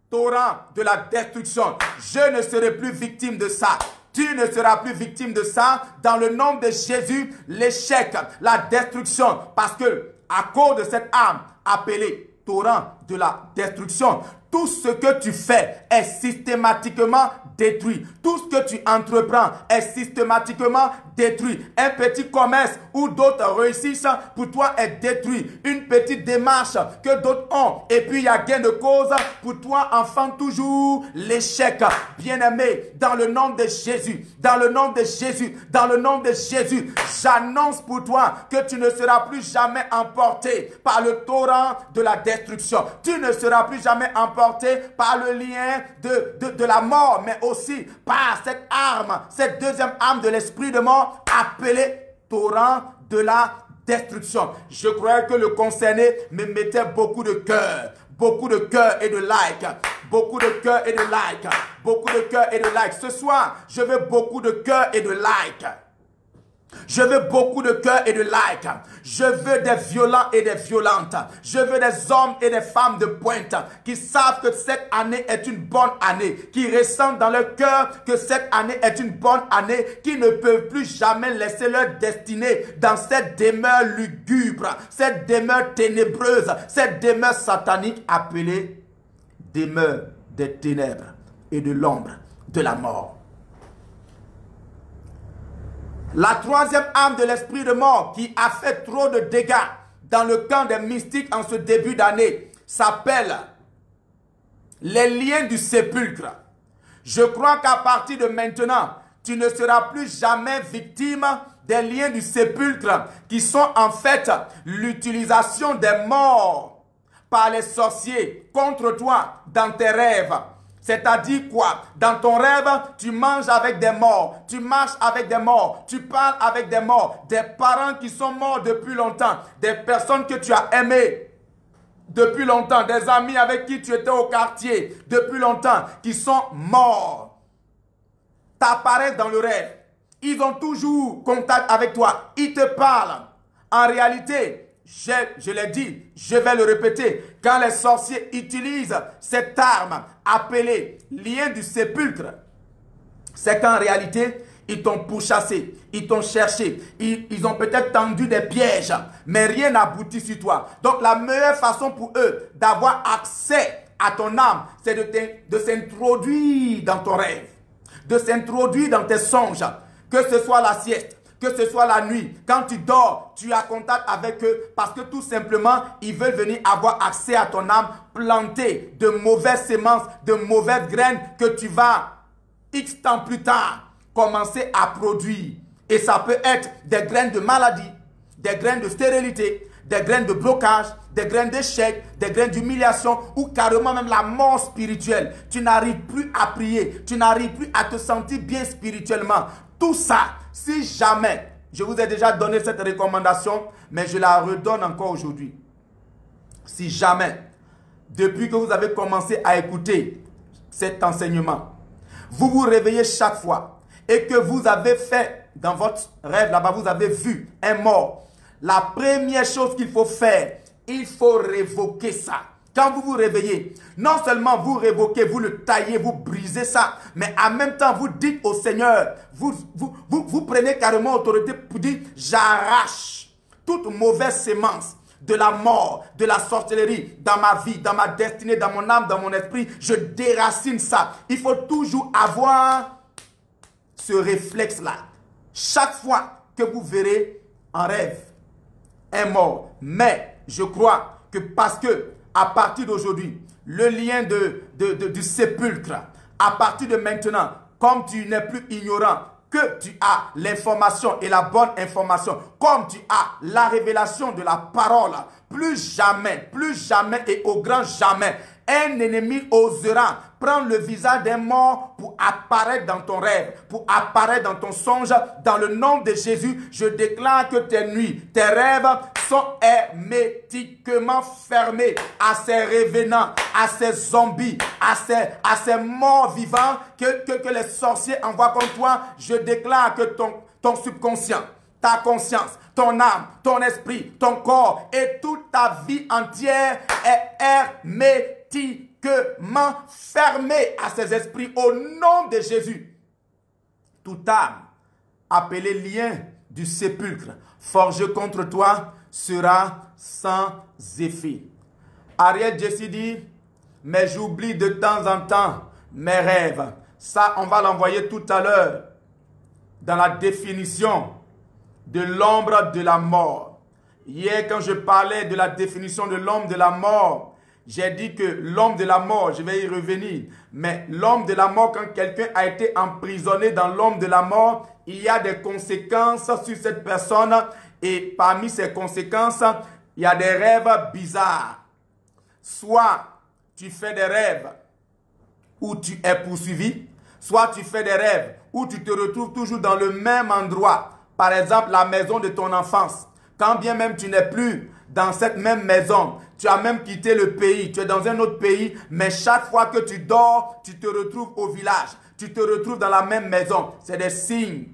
torrent de la destruction. Je ne serai plus victime de ça. Tu ne seras plus victime de ça dans le nom de Jésus, l'échec, la destruction, parce que à cause de cette arme appelée torrent de la destruction, tout ce que tu fais est systématiquement détruit. Tout ce que tu entreprends est systématiquement détruit. Un petit commerce où d'autres réussissent, pour toi est détruit. Une petite démarche que d'autres ont, et puis il y a gain de cause, pour toi enfant toujours l'échec. Bien-aimé, dans le nom de Jésus, dans le nom de Jésus, dans le nom de Jésus, j'annonce pour toi que tu ne seras plus jamais emporté par le torrent de la destruction. Tu ne seras plus jamais emporté par le lien de la mort, mais aussi par cette arme, cette deuxième arme de l'esprit de mort appelée torrent de la destruction. Je croyais que le concerné me mettait beaucoup de cœur et de like, beaucoup de cœur et de like, beaucoup de cœur et de like. Ce soir, je veux beaucoup de cœur et de like. Je veux beaucoup de cœur et de like. Je veux des violents et des violentes. Je veux des hommes et des femmes de pointe qui savent que cette année est une bonne année, qui ressentent dans leur cœur que cette année est une bonne année, qui ne peuvent plus jamais laisser leur destinée dans cette demeure lugubre, cette demeure ténébreuse, cette demeure satanique appelée demeure des ténèbres et de l'ombre de la mort. La troisième arme de l'esprit de mort qui a fait trop de dégâts dans le camp des mystiques en ce début d'année s'appelle les liens du sépulcre. Je crois qu'à partir de maintenant, tu ne seras plus jamais victime des liens du sépulcre qui sont en fait l'utilisation des morts par les sorciers contre toi dans tes rêves. C'est-à-dire quoi? Dans ton rêve, tu manges avec des morts, tu marches avec des morts, tu parles avec des morts, des parents qui sont morts depuis longtemps, des personnes que tu as aimées depuis longtemps, des amis avec qui tu étais au quartier depuis longtemps, qui sont morts, t'apparaissent dans le rêve. Ils ont toujours contact avec toi. Ils te parlent. En réalité, je l'ai dit, je vais le répéter. Quand les sorciers utilisent cette arme appelée lien du sépulcre, c'est qu'en réalité, ils t'ont pourchassé, ils t'ont cherché, ils ont peut-être tendu des pièges, mais rien n'aboutit sur toi. Donc la meilleure façon pour eux d'avoir accès à ton âme, c'est de s'introduire dans ton rêve, de s'introduire dans tes songes, que ce soit la sieste, que ce soit la nuit. Quand tu dors, tu as contact avec eux parce que tout simplement, ils veulent venir avoir accès à ton âme, planter de mauvaises sémences, de mauvaises graines que tu vas, X temps plus tard, commencer à produire. Et ça peut être des graines de maladie, des graines de stérilité, des graines de blocage, des graines d'échec, des graines d'humiliation ou carrément même la mort spirituelle. Tu n'arrives plus à prier, tu n'arrives plus à te sentir bien spirituellement. Tout ça, si jamais, je vous ai déjà donné cette recommandation, mais je la redonne encore aujourd'hui. Si jamais, depuis que vous avez commencé à écouter cet enseignement, vous vous réveillez chaque fois et que vous avez fait, dans votre rêve là-bas, vous avez vu un mort, la première chose qu'il faut faire, il faut révoquer ça. Quand vous vous réveillez, non seulement vous révoquez, vous le taillez, vous brisez ça, mais en même temps, vous dites au Seigneur, vous prenez carrément autorité pour dire, j'arrache toute mauvaise sémence de la mort, de la sorcellerie dans ma vie, dans ma destinée, dans mon âme, dans mon esprit. Je déracine ça. Il faut toujours avoir ce réflexe-là. Chaque fois que vous verrez en rêve un mort. Mais je crois que parce que à partir d'aujourd'hui, le lien du sépulcre, à partir de maintenant, comme tu n'es plus ignorant, que tu as l'information et la bonne information, comme tu as la révélation de la parole, plus jamais et au grand jamais, un ennemi osera prendre le visage d'un mort pour apparaître dans ton rêve, pour apparaître dans ton songe. Dans le nom de Jésus, je déclare que tes nuits, tes rêves sont hermétiquement fermés à ces revenants, à ces zombies, à ces morts vivants que les sorciers envoient contre toi. Je déclare que ton subconscient, ta conscience, ton âme, ton esprit, ton corps et toute ta vie entière est hermétiquement fermée à ces esprits au nom de Jésus. Toute âme appelée lien du sépulcre forgée contre toi sera sans effet. Ariel Jesse dit, mais j'oublie de temps en temps mes rêves. Ça, on va l'envoyer tout à l'heure dans la définition de l'ombre de la mort. Hier, quand je parlais de la définition de l'ombre de la mort, j'ai dit que l'ombre de la mort, je vais y revenir, mais l'ombre de la mort, quand quelqu'un a été emprisonné dans l'ombre de la mort, il y a des conséquences sur cette personne et parmi ces conséquences, il y a des rêves bizarres. Soit tu fais des rêves où tu es poursuivi, soit tu fais des rêves où tu te retrouves toujours dans le même endroit. Par exemple, la maison de ton enfance. Quand bien même tu n'es plus dans cette même maison, tu as même quitté le pays, tu es dans un autre pays, mais chaque fois que tu dors, tu te retrouves au village, tu te retrouves dans la même maison. C'est des signes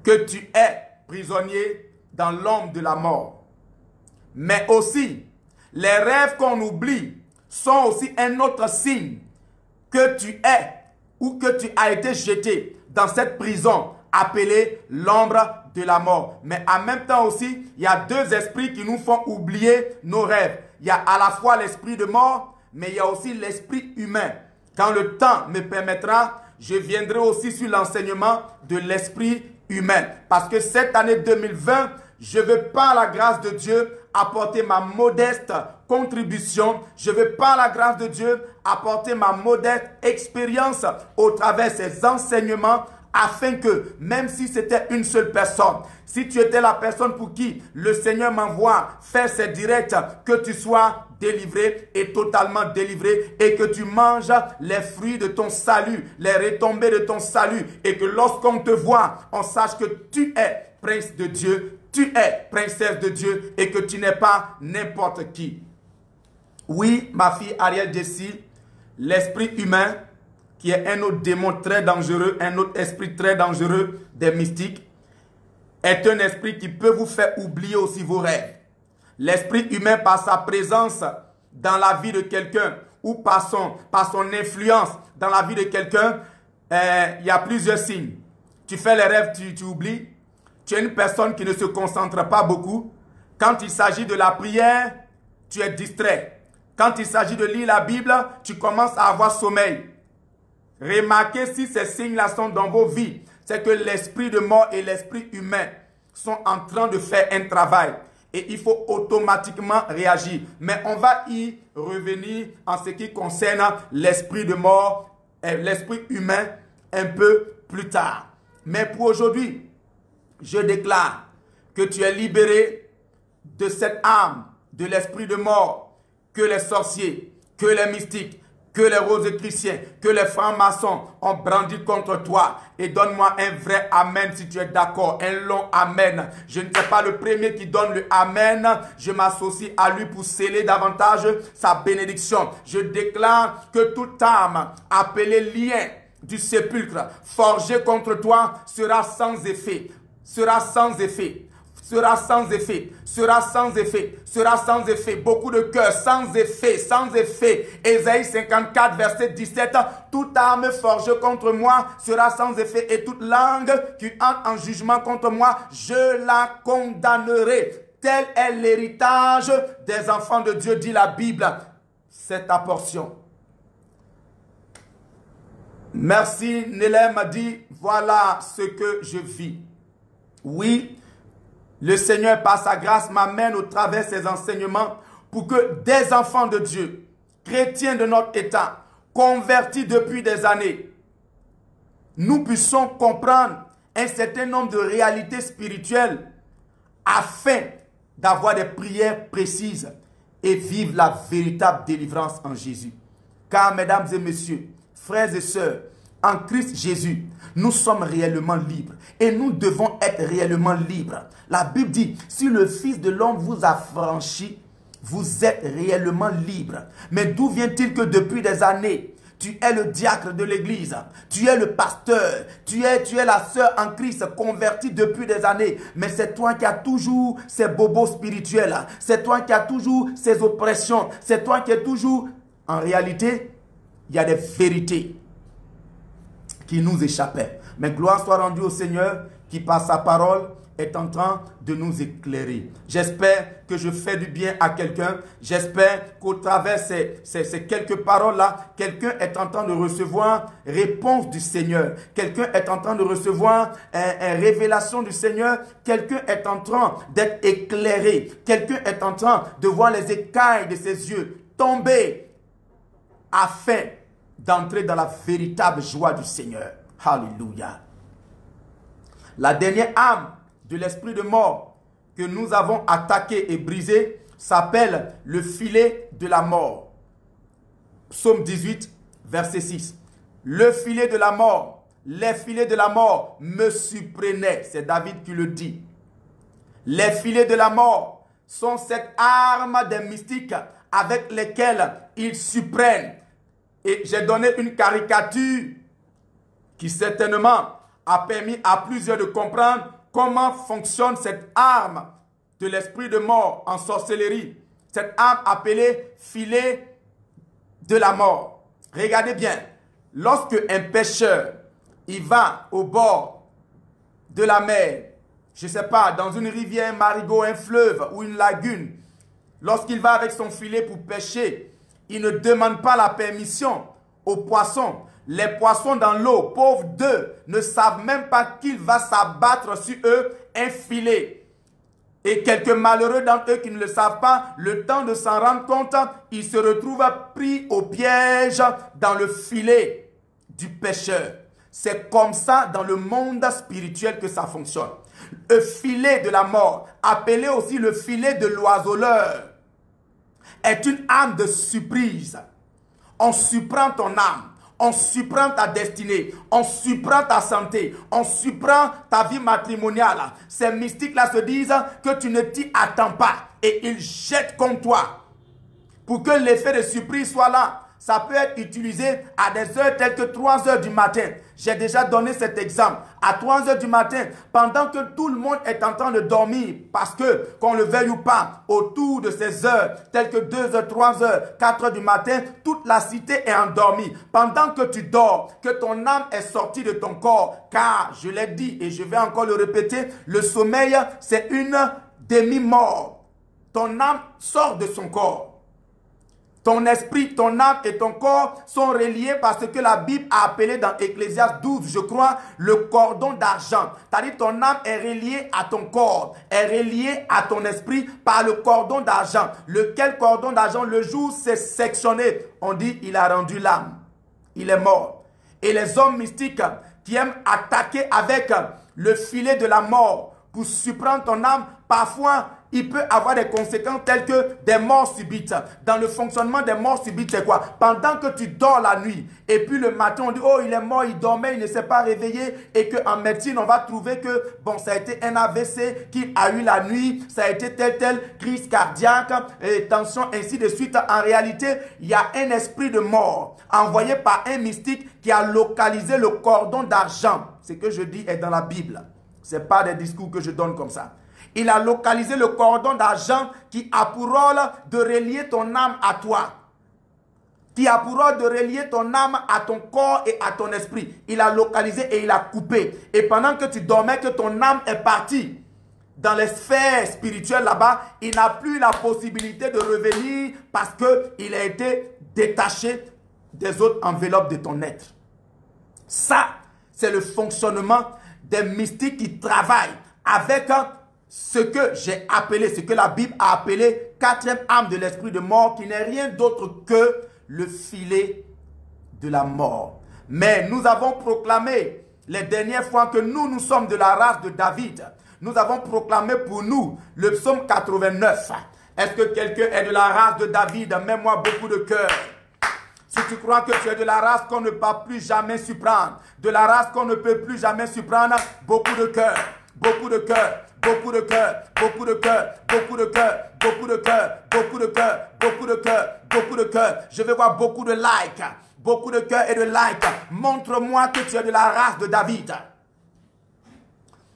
que tu es prisonnier dans l'ombre de la mort. Mais aussi, les rêves qu'on oublie sont aussi un autre signe que tu es ou que tu as été jeté dans cette prison appelée l'ombre de la mort. Mais en même temps aussi, il y a deux esprits qui nous font oublier nos rêves. Il y a à la fois l'esprit de mort, mais il y a aussi l'esprit humain. Quand le temps me permettra, je viendrai aussi sur l'enseignement de l'esprit humain. Parce que cette année 2020, je veux par la grâce de Dieu apporter ma modeste contribution. Je veux par la grâce de Dieu apporter ma modeste expérience au travers de ces enseignements afin que, même si c'était une seule personne, si tu étais la personne pour qui le Seigneur m'envoie faire ses directs, que tu sois délivré et totalement délivré et que tu manges les fruits de ton salut, les retombées de ton salut et que lorsqu'on te voit, on sache que tu es prince de Dieu, tu es princesse de Dieu et que tu n'es pas n'importe qui. Oui, ma fille Ariel Jessie, l'esprit humain, qui est un autre démon très dangereux, un autre esprit très dangereux des mystiques, est un esprit qui peut vous faire oublier aussi vos rêves. L'esprit humain, par sa présence dans la vie de quelqu'un ou par son influence dans la vie de quelqu'un, il y a plusieurs signes. Tu fais les rêves, tu oublies. Tu es une personne qui ne se concentre pas beaucoup. Quand il s'agit de la prière, tu es distrait. Quand il s'agit de lire la Bible, tu commences à avoir sommeil. Remarquez si ces signes-là sont dans vos vies. C'est que l'esprit de mort et l'esprit humain sont en train de faire un travail. Et il faut automatiquement réagir. Mais on va y revenir en ce qui concerne l'esprit de mort et l'esprit humain un peu plus tard. Mais pour aujourd'hui, je déclare que tu es libéré de cette âme, de l'esprit de mort, que les sorciers, que les mystiques, que les rosicruciens, que les francs-maçons ont brandi contre toi. Et donne-moi un vrai amen si tu es d'accord, un long amen. Je ne suis pas le premier qui donne le amen. Je m'associe à lui pour sceller davantage sa bénédiction. Je déclare que toute âme appelée lien du sépulcre, forgée contre toi, sera sans effet. Sera sans effet. Sera sans effet, sera sans effet, sera sans effet. Beaucoup de cœurs sans effet, sans effet. Ésaïe 54, verset 17. Toute arme forgée contre moi sera sans effet et toute langue qui entre en jugement contre moi, je la condamnerai. Tel est l'héritage des enfants de Dieu, dit la Bible. C'est ta portion. Merci, Nélem m'a dit, voilà ce que je vis. Oui, le Seigneur, par sa grâce, m'amène au travers de ses enseignements pour que des enfants de Dieu, chrétiens de notre état, convertis depuis des années, nous puissions comprendre un certain nombre de réalités spirituelles afin d'avoir des prières précises et vivre la véritable délivrance en Jésus. Car, mesdames et messieurs, frères et sœurs, en Christ Jésus, nous sommes réellement libres et nous devons être réellement libres. La Bible dit, si le Fils de l'homme vous a franchi, vous êtes réellement libre. Mais d'où vient-il que depuis des années, tu es le diacre de l'église, tu es le pasteur, tu es la sœur en Christ convertie depuis des années, mais c'est toi qui as toujours ces bobos spirituels, c'est toi qui as toujours ces oppressions, c'est toi qui as toujours... En réalité, il y a des vérités qui nous échappaient. Mais gloire soit rendue au Seigneur qui par sa parole est en train de nous éclairer. J'espère que je fais du bien à quelqu'un. J'espère qu'au travers de ces quelques paroles-là, quelqu'un est en train de recevoir réponse du Seigneur. Quelqu'un est en train de recevoir une révélation du Seigneur. Quelqu'un est en train d'être éclairé. Quelqu'un est en train de voir les écailles de ses yeux tomber afin d'entrer dans la véritable joie du Seigneur. Alléluia. La dernière âme de l'esprit de mort que nous avons attaqué et brisé s'appelle le filet de la mort. Psaume 18, verset 6. Le filet de la mort, les filets de la mort me surprenaient. C'est David qui le dit. Les filets de la mort sont cette arme des mystiques avec lesquelles ils surprennent. Et j'ai donné une caricature qui certainement a permis à plusieurs de comprendre comment fonctionne cette arme de l'esprit de mort en sorcellerie. Cette arme appelée filet de la mort. Regardez bien, lorsque un pêcheur, il va au bord de la mer, je ne sais pas, dans une rivière, un marigot, un fleuve ou une lagune, lorsqu'il va avec son filet pour pêcher, il ne demande pas la permission aux poissons. Les poissons dans l'eau, pauvres d'eux, ne savent même pas qu'il va s'abattre sur eux un filet. Et quelques malheureux d'entre eux qui ne le savent pas, le temps de s'en rendre compte, ils se retrouvent pris au piège dans le filet du pêcheur. C'est comme ça dans le monde spirituel que ça fonctionne. Le filet de la mort, appelé aussi le filet de l'oiseleur, est une arme de surprise. On surprend ton âme, on surprend ta destinée, on surprend ta santé, on surprend ta vie matrimoniale. Ces mystiques-là se disent que tu ne t'y attends pas et ils jettent contre toi. Pour que l'effet de surprise soit là, ça peut être utilisé à des heures telles que 3 heures du matin. J'ai déjà donné cet exemple. À 3 heures du matin, pendant que tout le monde est en train de dormir, parce que, qu'on le veuille ou pas, autour de ces heures, telles que 2 heures, 3 heures, 4 heures du matin, toute la cité est endormie. Pendant que tu dors, que ton âme est sortie de ton corps, car, je l'ai dit et je vais encore le répéter, le sommeil, c'est une demi-mort. Ton âme sort de son corps. Ton esprit, ton âme et ton corps sont reliés par ce que la Bible a appelé dans Ecclésiaste 12, je crois, le cordon d'argent. C'est-à-dire ton âme est reliée à ton corps, est reliée à ton esprit par le cordon d'argent. Lequel cordon d'argent, le jour c'est sectionné, on dit il a rendu l'âme, il est mort. Et les hommes mystiques qui aiment attaquer avec le filet de la mort pour surprendre ton âme, parfois il peut avoir des conséquences telles que des morts subites. Dans le fonctionnement des morts subites, c'est quoi? Pendant que tu dors la nuit, et puis le matin, on dit, oh, il est mort, il dormait, il ne s'est pas réveillé, et qu'en médecine, on va trouver que, bon, ça a été un AVC qu'il a eu la nuit, ça a été telle crise cardiaque, et tension, ainsi de suite. En réalité, il y a un esprit de mort envoyé par un mystique qui a localisé le cordon d'argent. Ce que je dis est dans la Bible. Ce n'est pas des discours que je donne comme ça. Il a localisé le cordon d'argent qui a pour rôle de relier ton âme à toi. Qui a pour rôle de relier ton âme à ton corps et à ton esprit. Il a localisé et il a coupé. Et pendant que tu dormais, que ton âme est partie dans les sphères spirituelles là-bas, il n'a plus la possibilité de revenir parce qu'il a été détaché des autres enveloppes de ton être. Ça, c'est le fonctionnement des mystiques qui travaillent avec ce que j'ai appelé, ce que la Bible a appelé quatrième âme de l'esprit de mort, qui n'est rien d'autre que le filet de la mort. Mais nous avons proclamé les dernières fois que nous sommes de la race de David. Nous avons proclamé pour nous le psaume 89. Est-ce que quelqu'un est de la race de David? Mets-moi beaucoup de cœur. Si tu crois que tu es de la race qu'on ne peut plus jamais surprendre, de la race qu'on ne peut plus jamais surprendre, beaucoup de cœur, beaucoup de cœur. Beaucoup de cœur, beaucoup de cœur, beaucoup de cœur, beaucoup de cœur, beaucoup de cœur, beaucoup de cœur, beaucoup de cœur. Je veux voir beaucoup de likes, beaucoup de cœur et de likes. Montre-moi que tu es de la race de David.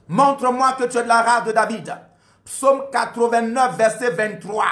Montre-moi que tu es de la race de David. Psaume 89, verset 23.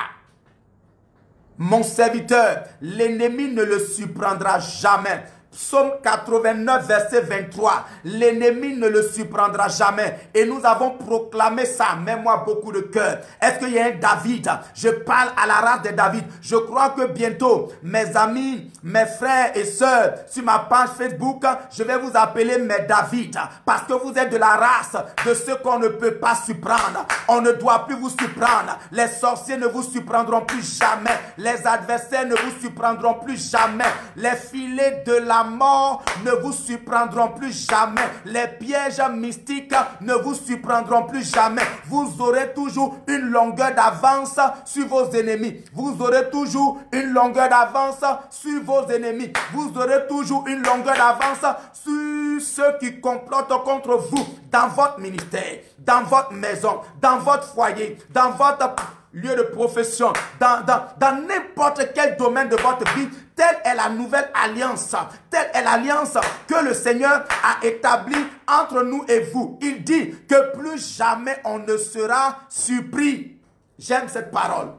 Mon serviteur, l'ennemi ne le surprendra jamais. Psaume 89, verset 23. L'ennemi ne le surprendra jamais. Et nous avons proclamé ça. Mets-moi beaucoup de cœur. Est-ce qu'il y a un David? Je parle à la race de David. Je crois que bientôt, mes amis, mes frères et sœurs, sur ma page Facebook, je vais vous appeler mes David. Parce que vous êtes de la race de ceux qu'on ne peut pas surprendre. On ne doit plus vous surprendre. Les sorciers ne vous surprendront plus jamais. Les adversaires ne vous surprendront plus jamais. Les filets de la mort ne vous surprendront plus jamais. Les pièges mystiques ne vous surprendront plus jamais. Vous aurez toujours une longueur d'avance sur vos ennemis. Vous aurez toujours une longueur d'avance sur vos ennemis. Vous aurez toujours une longueur d'avance sur ceux qui complotent contre vous dans votre ministère, dans votre maison, dans votre foyer, dans votre lieu de profession, dans n'importe quel domaine de votre vie. Telle est la nouvelle alliance. Telle est l'alliance que le Seigneur a établie entre nous et vous. Il dit que plus jamais on ne sera surpris. J'aime cette parole.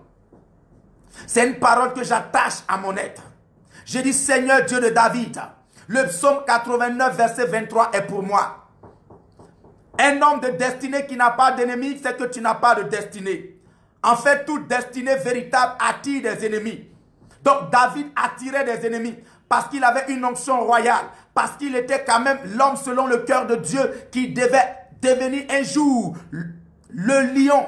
C'est une parole que j'attache à mon être. J'ai dit, Seigneur Dieu de David, le psaume 89, verset 23 est pour moi. Un homme de destinée qui n'a pas d'ennemi, c'est que tu n'as pas de destinée. En fait, toute destinée véritable attire des ennemis. Donc David attirait des ennemis parce qu'il avait une onction royale, parce qu'il était quand même l'homme selon le cœur de Dieu qui devait devenir un jour le lion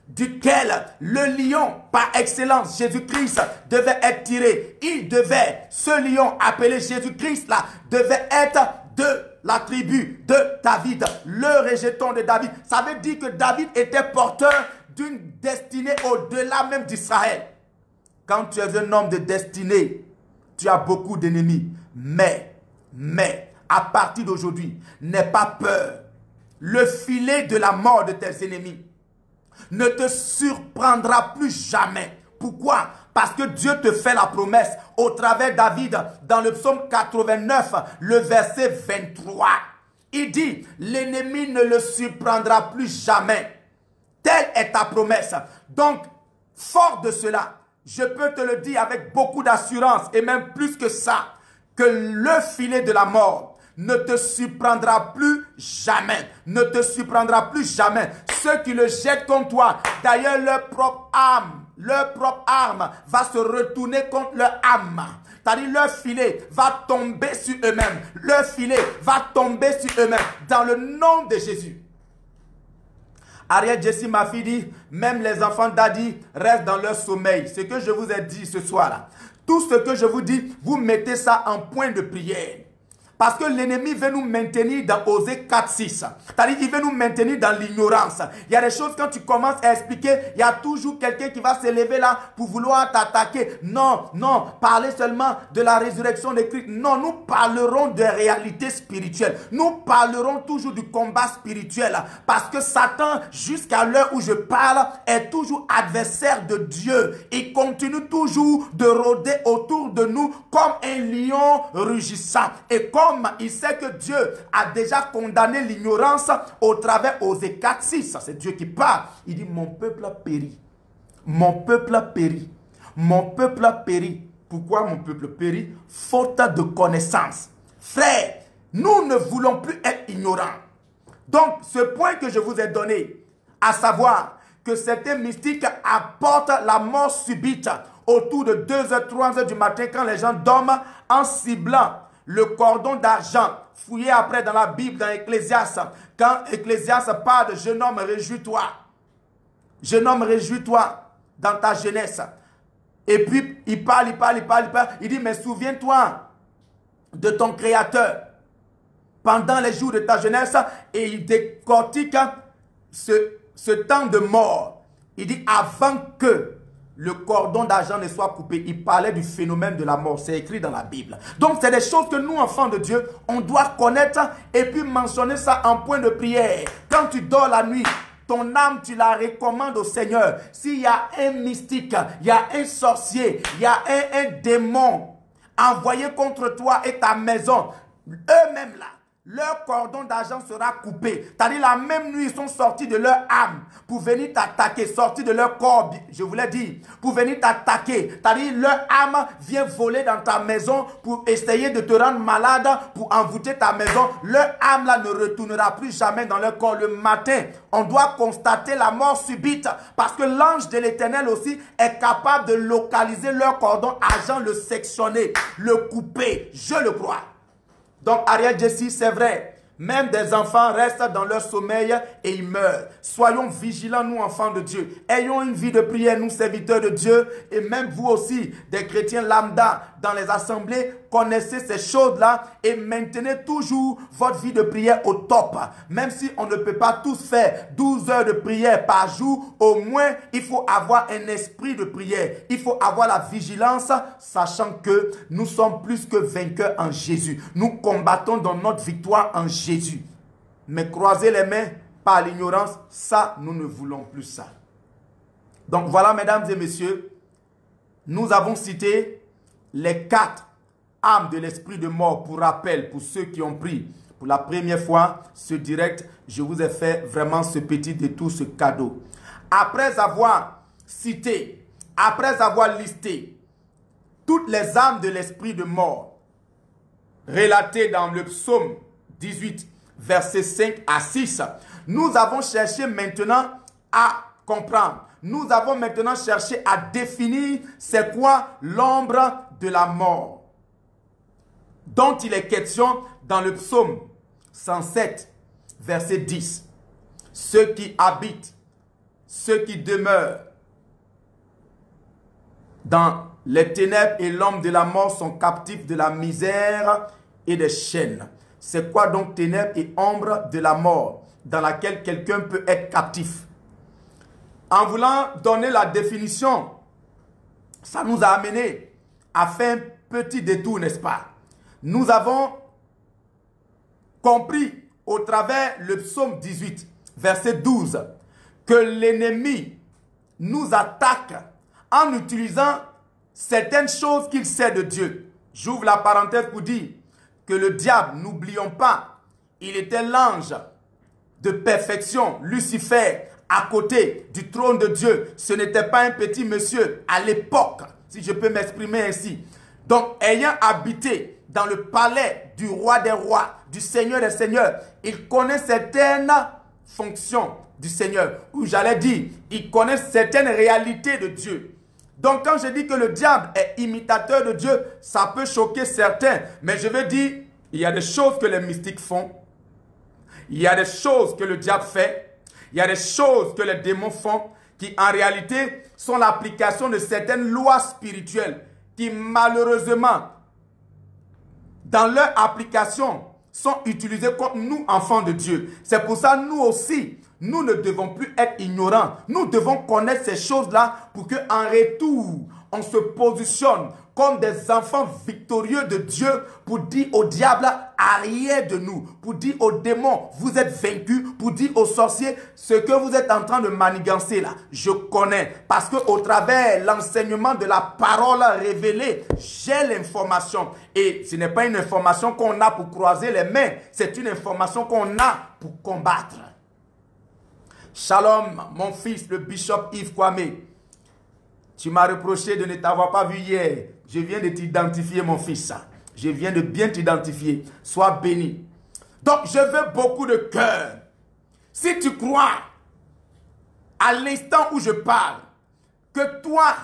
duquel le lion par excellence, Jésus-Christ, devait être tiré. Il devait, ce lion appelé Jésus-Christ là, devait être de la tribu de David, le rejeton de David. Ça veut dire que David était porteur d'une destinée au-delà même d'Israël. Quand tu es un homme de destinée, tu as beaucoup d'ennemis. Mais, à partir d'aujourd'hui, n'aie pas peur. Le filet de la mort de tes ennemis ne te surprendra plus jamais. Pourquoi? Parce que Dieu te fait la promesse au travers de David dans le psaume 89, le verset 23. Il dit, l'ennemi ne le surprendra plus jamais. Telle est ta promesse. Donc, fort de cela, je peux te le dire avec beaucoup d'assurance et même plus que ça, que le filet de la mort ne te surprendra plus jamais. Ne te surprendra plus jamais. Ceux qui le jettent contre toi, d'ailleurs leur propre arme va se retourner contre leur âme. C'est-à-dire leur filet va tomber sur eux-mêmes. Leur filet va tomber sur eux-mêmes. Dans le nom de Jésus. Ariel Jessie, ma fille, dit, même les enfants d'Adi restent dans leur sommeil. Ce que je vous ai dit ce soir-là. Tout ce que je vous dis, vous mettez ça en point de prière. Parce que l'ennemi veut nous maintenir dans Osée 4.6. C'est-à-dire qu'il veut nous maintenir dans l'ignorance. Il y a des choses, quand tu commences à expliquer, il y a toujours quelqu'un qui va se lever là pour vouloir t'attaquer. Non, parlez seulement de la résurrection de Christ. Non, nous parlerons de réalité spirituelle. Nous parlerons toujours du combat spirituel. Parce que Satan, jusqu'à l'heure où je parle, est toujours adversaire de Dieu. Il continue toujours de rôder autour de nous comme un lion rugissant. Et comme il sait que Dieu a déjà condamné l'ignorance au travers Osée 4.6. C'est Dieu qui parle. Il dit, mon peuple a péri. Mon peuple a péri. Mon peuple a péri. Pourquoi mon peuple périt? Faute de connaissance. Frère, nous ne voulons plus être ignorants. Donc, ce point que je vous ai donné, à savoir que certains mystiques apportent la mort subite autour de 2h, 3h du matin quand les gens dorment en ciblant le cordon d'argent, fouillé après dans la Bible, dans Ecclésiaste. Quand Ecclésiaste parle de jeune homme, réjouis-toi. Jeune homme, réjouis-toi dans ta jeunesse. Et puis, il parle. Il dit, mais souviens-toi de ton Créateur pendant les jours de ta jeunesse. Et il décortique ce temps de mort. Il dit, avant que le cordon d'argent ne soit coupé. Il parlait du phénomène de la mort. C'est écrit dans la Bible. Donc, c'est des choses que nous, enfants de Dieu, on doit connaître et puis mentionner ça en point de prière. Quand tu dors la nuit, ton âme, tu la recommandes au Seigneur. S'il y a un mystique, il y a un sorcier, il y a un démon envoyé contre toi et ta maison, eux-mêmes là, leur cordon d'argent sera coupé. C'est-à-dire la même nuit, ils sont sortis de leur âme pour venir t'attaquer, sortis de leur corps, je vous l'ai dit, pour venir t'attaquer. C'est-à-dire leur âme vient voler dans ta maison pour essayer de te rendre malade, pour envoûter ta maison. Leur âme là ne retournera plus jamais dans leur corps. Le matin, on doit constater la mort subite parce que l'ange de l'Éternel aussi est capable de localiser leur cordon argent, le sectionner, le couper. Je le crois. Donc, Ariel Jessie, c'est vrai. Même des enfants restent dans leur sommeil et ils meurent. Soyons vigilants, nous, enfants de Dieu. Ayons une vie de prière, nous, serviteurs de Dieu. Et même vous aussi, des chrétiens lambda dans les assemblées, connaissez ces choses-là et maintenez toujours votre vie de prière au top. Même si on ne peut pas tous faire 12 heures de prière par jour, au moins, il faut avoir un esprit de prière. Il faut avoir la vigilance, sachant que nous sommes plus que vainqueurs en Jésus. Nous combattons dans notre victoire en Jésus. Mais croiser les mains par l'ignorance, ça, nous ne voulons plus ça. Donc voilà, mesdames et messieurs, nous avons cité les 4 âmes de l'esprit de mort. Pour rappel, pour ceux qui ont pris pour la première fois ce direct, je vous ai fait vraiment ce petit détour, ce cadeau. Après avoir cité, après avoir listé toutes les âmes de l'esprit de mort relatées dans le psaume 18, versets 5 à 6, nous avons cherché maintenant à comprendre. Nous avons maintenant cherché à définir c'est quoi l'ombre de la mort dont il est question dans le psaume 107, verset 10. Ceux qui habitent, ceux qui demeurent dans les ténèbres et l'homme de la mort sont captifs de la misère et des chaînes. C'est quoi donc ténèbres et ombre de la mort dans laquelle quelqu'un peut être captif? En voulant donner la définition, ça nous a amené à faire un petit détour, n'est-ce pas? Nous avons compris au travers le psaume 18, verset 12, que l'ennemi nous attaque en utilisant certaines choses qu'il sait de Dieu. J'ouvre la parenthèse pour dire que le diable, n'oublions pas, il était l'ange de perfection, Lucifer, à côté du trône de Dieu. Ce n'était pas un petit monsieur à l'époque, si je peux m'exprimer ainsi. Donc, ayant habité dans le palais du roi des rois, du Seigneur des seigneurs, il connaît certaines fonctions du Seigneur, ou j'allais dire, il connaît certaines réalités de Dieu. Donc quand je dis que le diable est imitateur de Dieu, ça peut choquer certains, mais je veux dire, il y a des choses que les mystiques font, il y a des choses que le diable fait, il y a des choses que les démons font, qui en réalité sont l'application de certaines lois spirituelles, qui malheureusement, dans leur application, sont utilisées contre nous, enfants de Dieu. C'est pour ça, nous aussi, nous ne devons plus être ignorants. Nous devons connaître ces choses-là pour qu'en retour, on se positionne comme des enfants victorieux de Dieu pour dire au diable, arrière de nous. Pour dire aux démons, vous êtes vaincus. Pour dire aux sorciers, ce que vous êtes en train de manigancer là, je connais. Parce qu'au travers l'enseignement de la parole révélée, j'ai l'information. Et ce n'est pas une information qu'on a pour croiser les mains. C'est une information qu'on a pour combattre. Shalom, mon fils, le bishop Yves Kwame. Tu m'as reproché de ne t'avoir pas vu hier. Je viens de t'identifier, mon fils. Je viens de bien t'identifier. Sois béni. Donc, je veux beaucoup de cœur. Si tu crois, à l'instant où je parle, que toi,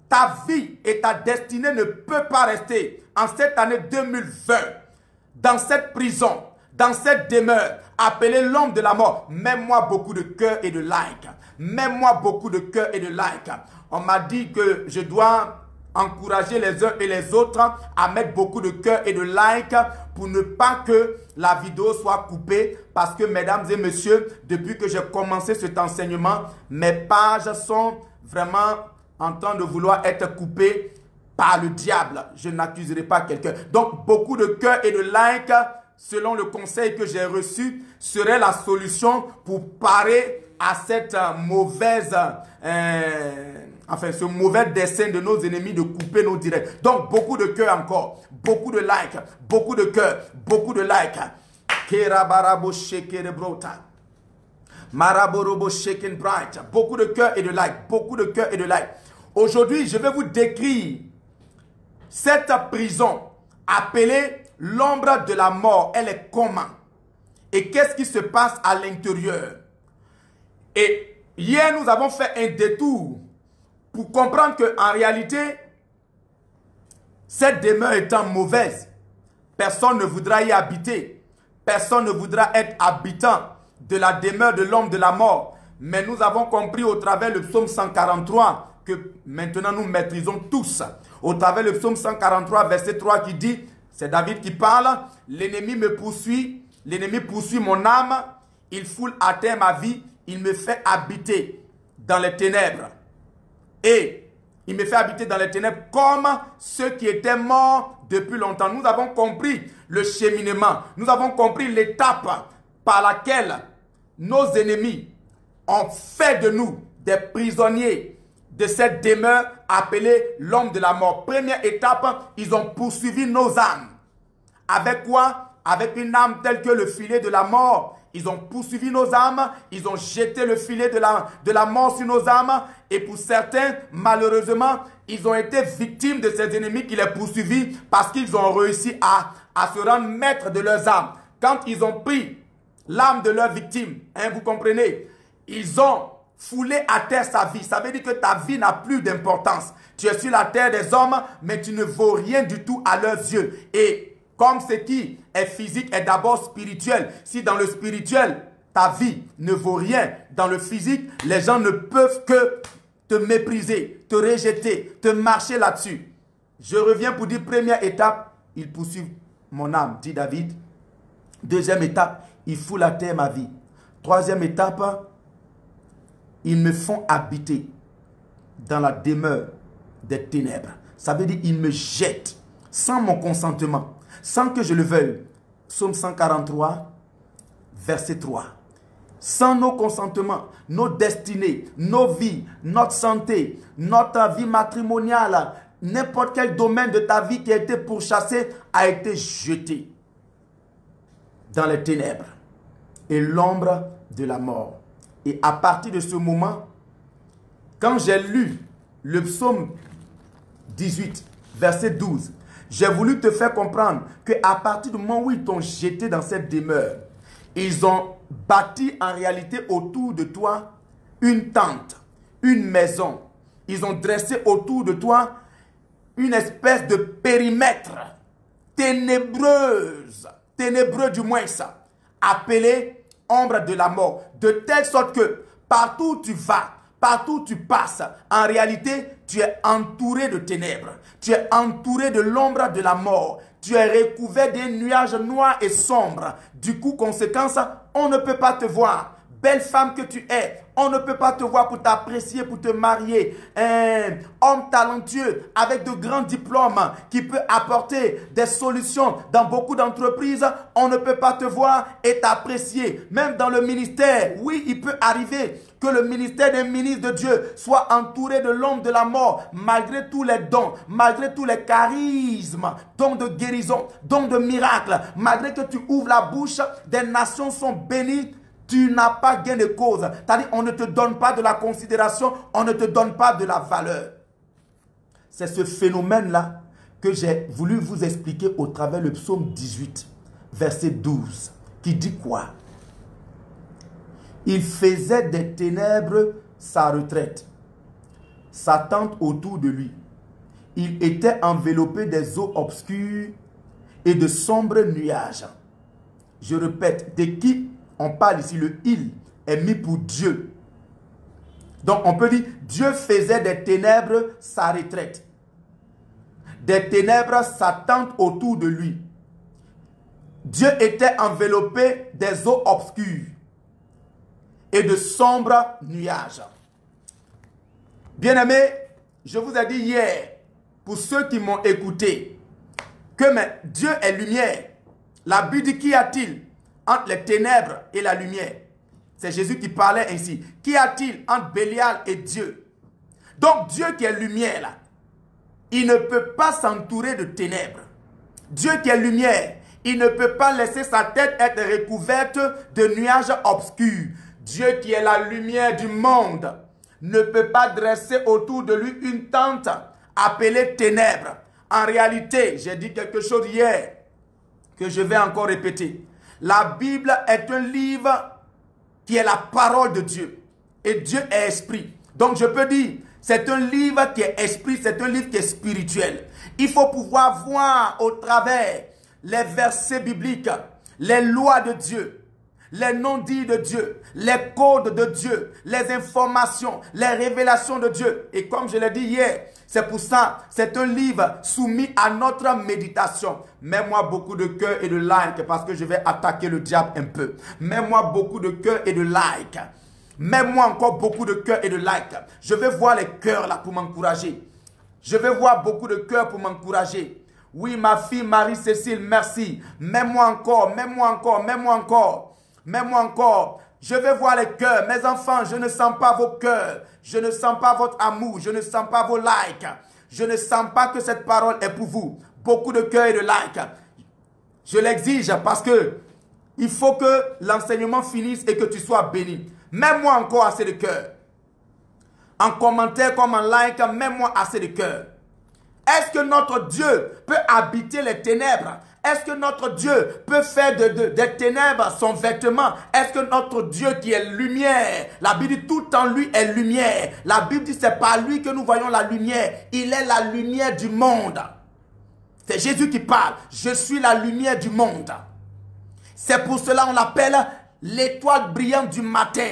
ta vie et ta destinée ne peuvent pas rester en cette année 2020, dans cette prison, dans cette demeure, appelée l'homme de la mort, mets-moi beaucoup de cœur et de like. Mets-moi beaucoup de cœur et de like. On m'a dit que je dois encourager les uns et les autres à mettre beaucoup de cœur et de like pour ne pas que la vidéo soit coupée. Parce que, mesdames et messieurs, depuis que j'ai commencé cet enseignement, mes pages sont vraiment en train de vouloir être coupées par le diable. Je n'accuserai pas quelqu'un. Donc, beaucoup de cœur et de like, selon le conseil que j'ai reçu, serait la solution pour parer à cette mauvaise, ce mauvais dessein de nos ennemis de couper nos directs. Donc, beaucoup de cœur encore, beaucoup de likes, beaucoup de cœur, beaucoup de likes. Maraborobo shaken bright. Beaucoup de cœur et de likes, beaucoup de cœur et de likes. Aujourd'hui, je vais vous décrire cette prison appelée l'ombre de la mort. Elle est comment? Et qu'est-ce qui se passe à l'intérieur? Et hier, nous avons fait un détour pour comprendre qu'en réalité, cette demeure étant mauvaise, personne ne voudra y habiter. Personne ne voudra être habitant de la demeure de l'homme de la mort. Mais nous avons compris au travers le psaume 143 que maintenant nous maîtrisons tous. Au travers le psaume 143, verset 3 qui dit, c'est David qui parle, l'ennemi me poursuit, l'ennemi poursuit mon âme, il foule à terre ma vie, il me fait habiter dans les ténèbres. Et il me fait habiter dans les ténèbres comme ceux qui étaient morts depuis longtemps. Nous avons compris le cheminement. Nous avons compris l'étape par laquelle nos ennemis ont fait de nous des prisonniers de cette demeure appelée l'homme de la mort. Première étape, ils ont poursuivi nos âmes. Avec quoi? Avec une âme telle que le filet de la mort. Ils ont poursuivi nos âmes, ils ont jeté le filet de la mort sur nos âmes. Et pour certains, malheureusement, ils ont été victimes de ces ennemis qui les poursuivaient parce qu'ils ont réussi à se rendre maîtres de leurs âmes. Quand ils ont pris l'âme de leur victime, hein, vous comprenez, ils ont foulé à terre sa vie. Ça veut dire que ta vie n'a plus d'importance. Tu es sur la terre des hommes, mais tu ne vaux rien du tout à leurs yeux. Et comme ce qui est physique est d'abord spirituel, si dans le spirituel, ta vie ne vaut rien, dans le physique, les gens ne peuvent que te mépriser, te rejeter, te marcher là-dessus. Je reviens pour dire, première étape, ils poursuivent mon âme, dit David. Deuxième étape, ils foulent à terre ma vie. Troisième étape, ils me font habiter dans la demeure des ténèbres. Ça veut dire ils me jettent sans mon consentement, sans que je le veuille. Psaume 143, verset 3. Sans nos consentements, nos destinées, nos vies, notre santé, notre vie matrimoniale, n'importe quel domaine de ta vie qui a été pourchassé a été jeté dans les ténèbres et l'ombre de la mort. Et à partir de ce moment, quand j'ai lu le psaume 18, verset 12, j'ai voulu te faire comprendre qu'à partir du moment où ils t'ont jeté dans cette demeure, ils ont bâti en réalité autour de toi une tente, une maison. Ils ont dressé autour de toi une espèce de périmètre ténébreuse, ténébreux du moins ça, appelé ombre de la mort, de telle sorte que partout où tu vas, partout où tu passes, en réalité, tu es entouré de ténèbres, tu es entouré de l'ombre de la mort, tu es recouvert des nuages noirs et sombres. Du coup, conséquence, on ne peut pas te voir. Belle femme que tu es, on ne peut pas te voir pour t'apprécier, pour te marier. Un homme talentueux avec de grands diplômes qui peut apporter des solutions dans beaucoup d'entreprises, on ne peut pas te voir et t'apprécier. Même dans le ministère, oui, il peut arriver que le ministère d'un ministre de Dieu soit entouré de l'ombre de la mort, malgré tous les dons, malgré tous les charismes, dons de guérison, dons de miracles, malgré que tu ouvres la bouche, des nations sont bénies. Tu n'as pas gain de cause. C'est-à-dire, on ne te donne pas de la considération, on ne te donne pas de la valeur. C'est ce phénomène-là que j'ai voulu vous expliquer au travers le psaume 18, verset 12, qui dit quoi? Il faisait des ténèbres sa retraite, sa tente autour de lui. Il était enveloppé des eaux obscures et de sombres nuages. Je répète, de qui on parle ici? Le « il » est mis pour Dieu. Donc on peut dire, Dieu faisait des ténèbres sa retraite. Des ténèbres sa tente autour de lui. Dieu était enveloppé des eaux obscures et de sombres nuages. Bien-aimés, je vous ai dit hier, pour ceux qui m'ont écouté, que Dieu est lumière. La Bible dit, qu'y a-t-il entre les ténèbres et la lumière? C'est Jésus qui parlait ainsi. Qu'y a-t-il entre Bélial et Dieu? Donc Dieu qui est lumière là, il ne peut pas s'entourer de ténèbres. Dieu qui est lumière, il ne peut pas laisser sa tête être recouverte de nuages obscurs. Dieu qui est la lumière du monde ne peut pas dresser autour de lui une tente appelée ténèbres. En réalité, j'ai dit quelque chose hier que je vais encore répéter. La Bible est un livre qui est la parole de Dieu. Et Dieu est esprit. Donc je peux dire, c'est un livre qui est esprit, c'est un livre qui est spirituel. Il faut pouvoir voir au travers les versets bibliques, les lois de Dieu, les non-dits de Dieu, les codes de Dieu, les informations, les révélations de Dieu. Et comme je l'ai dit hier, c'est pour ça, c'est un livre soumis à notre méditation. Mets-moi beaucoup de cœur et de like parce que je vais attaquer le diable un peu. Mets-moi beaucoup de cœur et de like. Mets-moi encore beaucoup de cœur et de like. Je vais voir les cœurs là pour m'encourager. Je vais voir beaucoup de cœurs pour m'encourager. Oui, ma fille Marie-Cécile, merci. Mets-moi encore, mets-moi encore, mets-moi encore. Mets-moi encore. Je vais voir les cœurs. Mes enfants, je ne sens pas vos cœurs. Je ne sens pas votre amour. Je ne sens pas vos likes. Je ne sens pas que cette parole est pour vous. Beaucoup de cœurs et de likes. Je l'exige parce que il faut que l'enseignement finisse et que tu sois béni. Mets-moi encore assez de cœur. En commentaire comme en like, mets-moi assez de cœur. Est-ce que notre Dieu peut habiter les ténèbres? Est-ce que notre Dieu peut faire des ténèbres son vêtement? Est-ce que notre Dieu qui est lumière, la Bible dit tout en lui est lumière. La Bible dit c'est par lui que nous voyons la lumière. Il est la lumière du monde. C'est Jésus qui parle. Je suis la lumière du monde. C'est pour cela qu'on l'appelle l'étoile brillante du matin.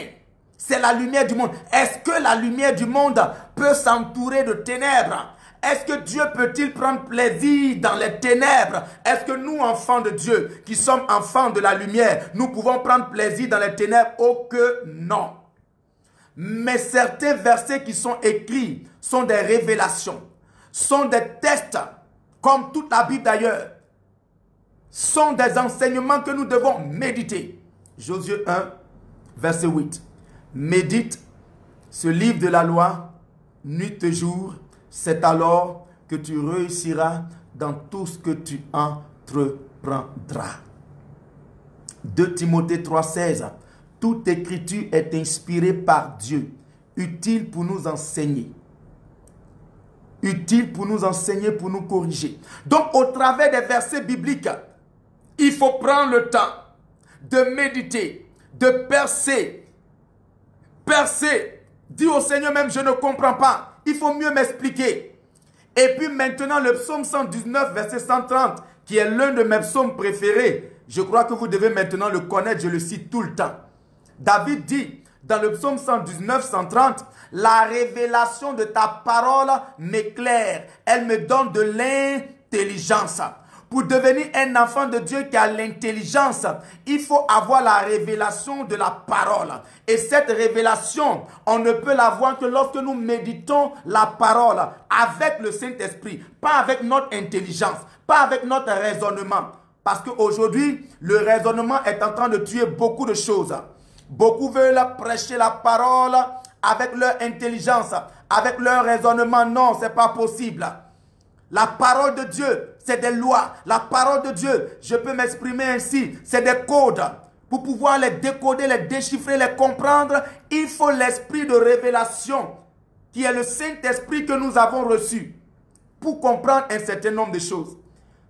C'est la lumière du monde. Est-ce que la lumière du monde peut s'entourer de ténèbres? Est-ce que Dieu peut-il prendre plaisir dans les ténèbres? Est-ce que nous, enfants de Dieu, qui sommes enfants de la lumière, nous pouvons prendre plaisir dans les ténèbres? Oh que non. Mais certains versets qui sont écrits sont des révélations, sont des tests, comme toute la Bible d'ailleurs, sont des enseignements que nous devons méditer. Josué 1, verset 8. Médite ce livre de la loi, nuit et jour, c'est alors que tu réussiras dans tout ce que tu entreprendras. 2 Timothée 3, 16. Toute écriture est inspirée par Dieu, utile pour nous enseigner. Utile pour nous enseigner, pour nous corriger. Donc, au travers des versets bibliques, il faut prendre le temps de méditer, de percer. Percer. Dis au Seigneur même, je ne comprends pas. Il faut mieux m'expliquer. Et puis maintenant, le psaume 119, verset 130, qui est l'un de mes psaumes préférés. Je crois que vous devez maintenant le connaître, je le cite tout le temps. David dit, dans le psaume 119, 130, « La révélation de ta parole m'éclaire, elle me donne de l'intelligence. » Pour devenir un enfant de Dieu qui a l'intelligence, il faut avoir la révélation de la parole. Et cette révélation, on ne peut l'avoir que lorsque nous méditons la parole avec le Saint-Esprit, pas avec notre intelligence, pas avec notre raisonnement. Parce qu'aujourd'hui, le raisonnement est en train de tuer beaucoup de choses. Beaucoup veulent prêcher la parole avec leur intelligence, avec leur raisonnement. Non, ce n'est pas possible. La parole de Dieu, c'est des lois. La parole de Dieu, je peux m'exprimer ainsi, c'est des codes. Pour pouvoir les décoder, les déchiffrer, les comprendre, il faut l'esprit de révélation, qui est le Saint-Esprit que nous avons reçu, pour comprendre un certain nombre de choses.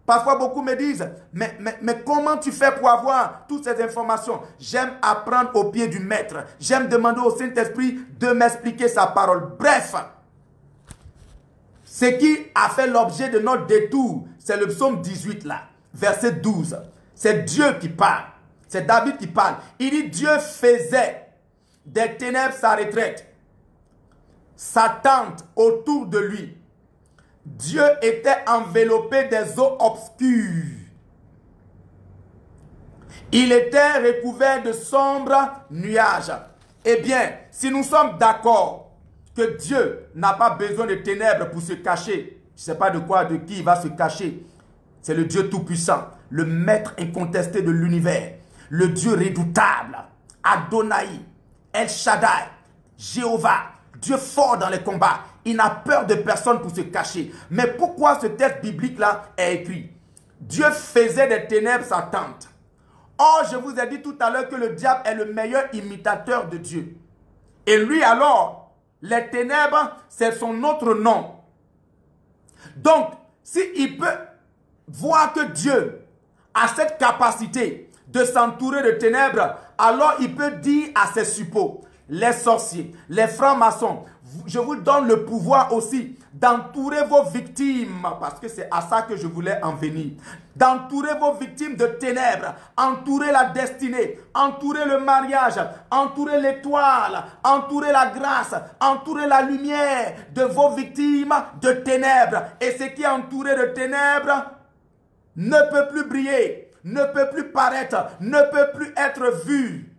Parfois, beaucoup me disent, mais comment tu fais pour avoir toutes ces informations? J'aime apprendre au pied du maître. J'aime demander au Saint-Esprit de m'expliquer sa parole. Bref, ce qui a fait l'objet de notre détour, c'est le psaume 18 là, verset 12. C'est Dieu qui parle. C'est David qui parle. Il dit, Dieu faisait des ténèbres sa retraite, sa tente autour de lui. Dieu était enveloppé des eaux obscures. Il était recouvert de sombres nuages. Eh bien, si nous sommes d'accord que Dieu n'a pas besoin de ténèbres pour se cacher, je ne sais pas de quoi, de qui il va se cacher. C'est le Dieu tout-puissant, le maître incontesté de l'univers, le Dieu redoutable, Adonai, El Shaddai, Jéhovah, Dieu fort dans les combats. Il n'a peur de personne pour se cacher. Mais pourquoi ce texte biblique-là est écrit? Dieu faisait des ténèbres sa tente. Or, je vous ai dit tout à l'heure que le diable est le meilleur imitateur de Dieu. Et lui alors, les ténèbres, c'est son autre nom. Donc, s'il peut voir que Dieu a cette capacité de s'entourer de ténèbres, alors il peut dire à ses suppôts, les sorciers, les francs-maçons, je vous donne le pouvoir aussi d'entourer vos victimes, parce que c'est à ça que je voulais en venir, d'entourer vos victimes de ténèbres, entourer la destinée, entourer le mariage, entourer l'étoile, entourer la grâce, entourer la lumière de vos victimes de ténèbres. Et ce qui est entouré de ténèbres ne peut plus briller, ne peut plus paraître, ne peut plus être vu.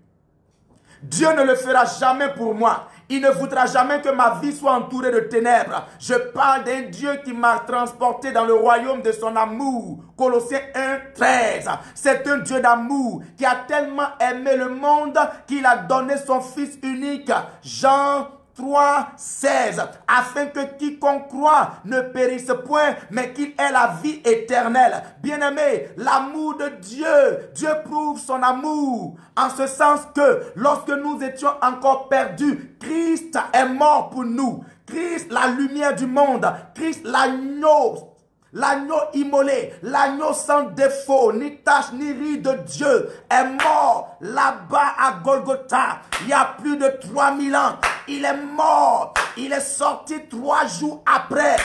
Dieu ne le fera jamais pour moi. Il ne voudra jamais que ma vie soit entourée de ténèbres. Je parle d'un Dieu qui m'a transporté dans le royaume de son amour. Colossiens 1, 13. C'est un Dieu d'amour qui a tellement aimé le monde qu'il a donné son Fils unique. Jean 3, 16. Afin que quiconque croit ne périsse point, mais qu'il ait la vie éternelle. Bien-aimé, l'amour de Dieu, Dieu prouve son amour. En ce sens que lorsque nous étions encore perdus, Christ est mort pour nous. Christ, la lumière du monde. Christ, l'agneau. L'agneau immolé, l'agneau sans défaut, ni tache, ni ride de Dieu, est mort là-bas à Golgotha, il y a plus de 3000 ans. Il est mort, il est sorti 3 jours après,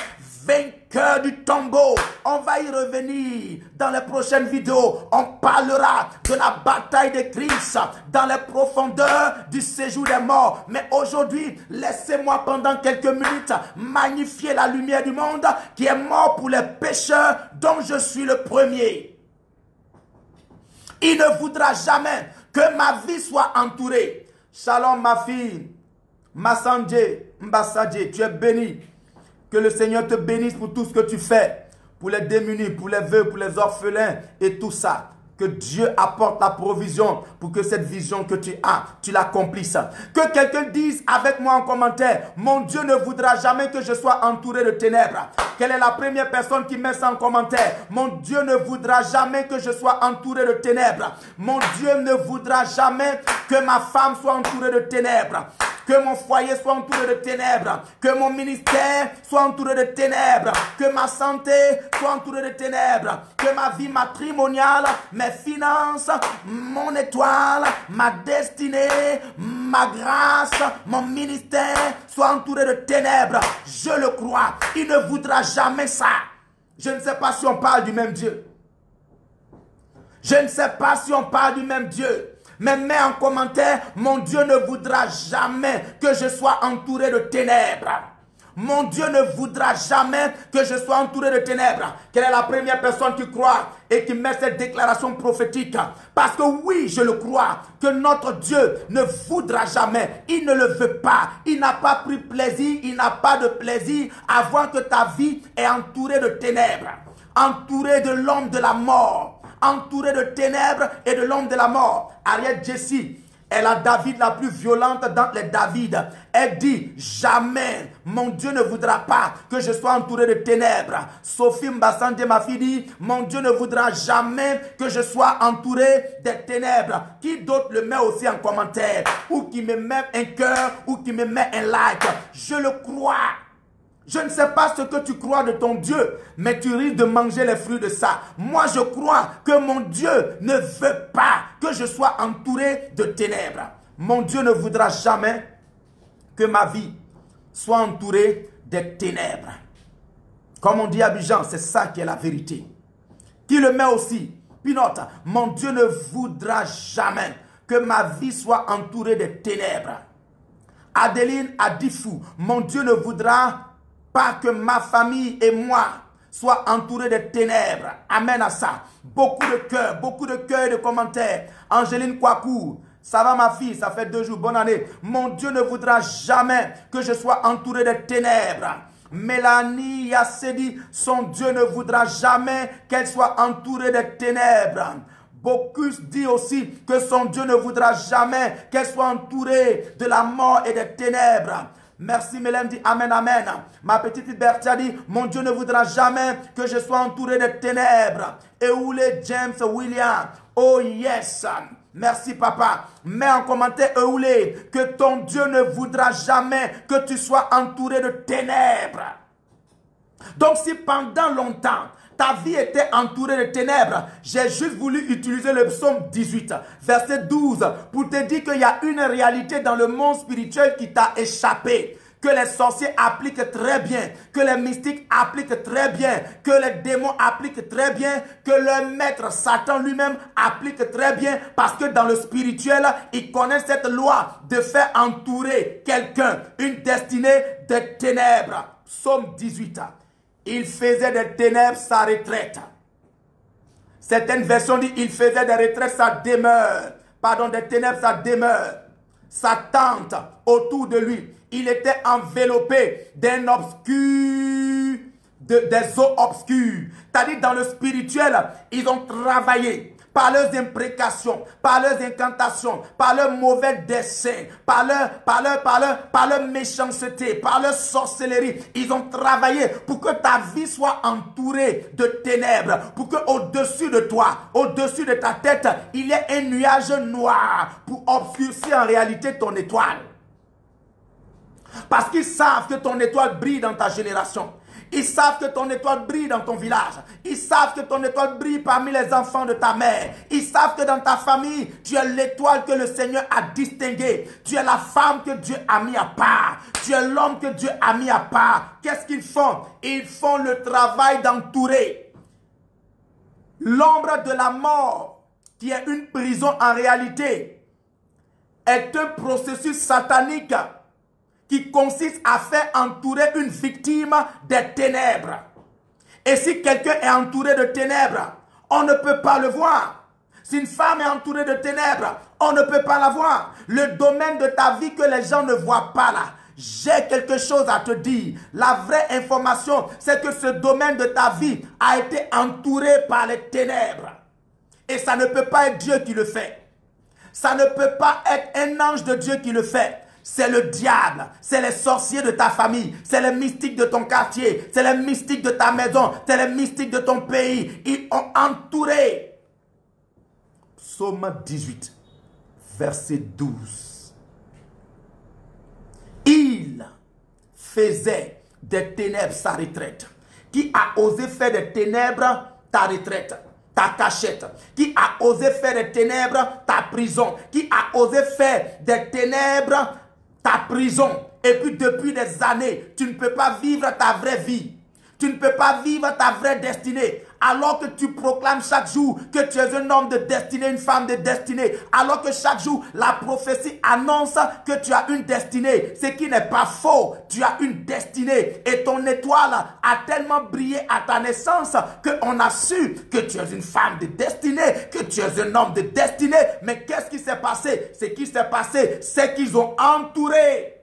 vainqueur du tombeau. On va y revenir dans les prochaines vidéos. On parlera de la bataille de Christ dans les profondeurs du séjour des morts. Mais aujourd'hui, laissez-moi pendant quelques minutes magnifier la lumière du monde qui est mort pour les pécheurs dont je suis le premier. Il ne voudra jamais que ma vie soit entourée. Shalom ma fille, Massandje, Mbassadje, tu es bénie. Que le Seigneur te bénisse pour tout ce que tu fais, pour les démunis, pour les veuves, pour les orphelins et tout ça. Que Dieu apporte la provision pour que cette vision que tu as, tu l'accomplisses. Que quelqu'un dise avec moi en commentaire, mon Dieu ne voudra jamais que je sois entouré de ténèbres. Quelle est la première personne qui met ça en commentaire? Mon Dieu ne voudra jamais que je sois entouré de ténèbres. Mon Dieu ne voudra jamais que ma femme soit entourée de ténèbres. Que mon foyer soit entouré de ténèbres. Que mon ministère soit entouré de ténèbres. Que ma santé soit entourée de ténèbres. Que ma vie matrimoniale, mes finances, mon étoile, ma destinée, ma grâce, mon ministère soit entouré de ténèbres. Je le crois. Il ne voudra jamais ça. Je ne sais pas si on parle du même Dieu. Je ne sais pas si on parle du même Dieu. Mais mets en commentaire, mon Dieu ne voudra jamais que je sois entouré de ténèbres. Mon Dieu ne voudra jamais que je sois entouré de ténèbres. Quelle est la première personne qui croit et qui met cette déclaration prophétique? Parce que oui, je le crois, que notre Dieu ne voudra jamais. Il ne le veut pas. Il n'a pas pris plaisir, il n'a pas de plaisir à voir que ta vie est entourée de ténèbres. Entourée de l'homme de la mort. Entourée de ténèbres et de l'homme de la mort. Ariette Jessie est la David la plus violente dans les David. Elle dit, jamais mon Dieu ne voudra pas que je sois entouré de ténèbres. Sophie Mbassandje, ma fille, dit, mon Dieu ne voudra jamais que je sois entouré des ténèbres. Qui d'autre le met aussi en commentaire? Ou qui me met un cœur, ou qui me met un like. Je le crois. Je ne sais pas ce que tu crois de ton Dieu, mais tu risques de manger les fruits de ça. Moi, je crois que mon Dieu ne veut pas que je sois entouré de ténèbres. Mon Dieu ne voudra jamais que ma vie soit entourée des ténèbres. Comme on dit à Abidjan, c'est ça qui est la vérité. Qui le met aussi? Pinote, mon Dieu ne voudra jamais que ma vie soit entourée de ténèbres. Adeline Adifou, mon Dieu ne voudra pas que ma famille et moi soient entourés de ténèbres. Amen à ça. Beaucoup de cœurs et de commentaires. Angéline Kwaku, ça va ma fille, ça fait 2 jours, bonne année. Mon Dieu ne voudra jamais que je sois entouré de ténèbres. Mélanie Yassedi, son Dieu ne voudra jamais qu'elle soit entourée de ténèbres. Bocuse dit aussi que son Dieu ne voudra jamais qu'elle soit entourée de la mort et des ténèbres. Merci Mélène dit Amen, Amen. Ma petite Bertia dit, mon Dieu ne voudra jamais que je sois entouré de ténèbres. Et où les James William? Oh yes. Merci papa. Mets en commentaire Eoulé que ton Dieu ne voudra jamais que tu sois entouré de ténèbres. Donc si pendant longtemps, ta vie était entourée de ténèbres, j'ai juste voulu utiliser le psaume 18, verset 12, pour te dire qu'il y a une réalité dans le monde spirituel qui t'a échappé, que les sorciers appliquent très bien, que les mystiques appliquent très bien, que les démons appliquent très bien, que le maître Satan lui-même applique très bien, parce que dans le spirituel, il connaît cette loi de faire entourer quelqu'un, une destinée de ténèbres. Psaume 18. Il faisait des ténèbres sa retraite. Certaines versions disent il faisait des retraites sa demeure. Pardon, des ténèbres sa demeure. Sa tente autour de lui. Il était enveloppé d'un obscur, des eaux obscures. C'est-à-dire dans le spirituel, ils ont travaillé par leurs imprécations, par leurs incantations, par leurs mauvais desseins, par leur méchanceté, par leur sorcellerie. Ils ont travaillé pour que ta vie soit entourée de ténèbres, pour que au-dessus de toi, au-dessus de ta tête, il y ait un nuage noir pour obscurcir en réalité ton étoile. Parce qu'ils savent que ton étoile brille dans ta génération. Ils savent que ton étoile brille dans ton village. Ils savent que ton étoile brille parmi les enfants de ta mère. Ils savent que dans ta famille, tu es l'étoile que le Seigneur a distinguée. Tu es la femme que Dieu a mis à part. Tu es l'homme que Dieu a mis à part. Qu'est-ce qu'ils font? Ils font le travail d'entourer. L'ombre de la mort, qui est une prison en réalité, est un processus satanique qui consiste à faire entourer une victime des ténèbres. Et si quelqu'un est entouré de ténèbres, on ne peut pas le voir. Si une femme est entourée de ténèbres, on ne peut pas la voir. Le domaine de ta vie que les gens ne voient pas là. J'ai quelque chose à te dire. La vraie information, c'est que ce domaine de ta vie a été entouré par les ténèbres. Et ça ne peut pas être Dieu qui le fait. Ça ne peut pas être un ange de Dieu qui le fait. C'est le diable, c'est les sorciers de ta famille, c'est les mystiques de ton quartier, c'est les mystiques de ta maison, c'est les mystiques de ton pays. Ils ont entouré. Psaume 18, verset 12. Il faisait des ténèbres sa retraite. Qui a osé faire des ténèbres ta retraite, ta cachette? Qui a osé faire des ténèbres ta prison? Qui a osé faire des ténèbres ta prison? Et puis depuis des années, tu ne peux pas vivre ta vraie vie. Tu ne peux pas vivre ta vraie destinée. Alors que tu proclames chaque jour que tu es un homme de destinée, une femme de destinée. Alors que chaque jour, la prophétie annonce que tu as une destinée. Ce qui n'est pas faux. Tu as une destinée. Et ton étoile a tellement brillé à ta naissance qu'on a su que tu es une femme de destinée, que tu es un homme de destinée. Mais qu'est-ce qui s'est passé? Ce qui s'est passé, c'est qu'ils ont entouré.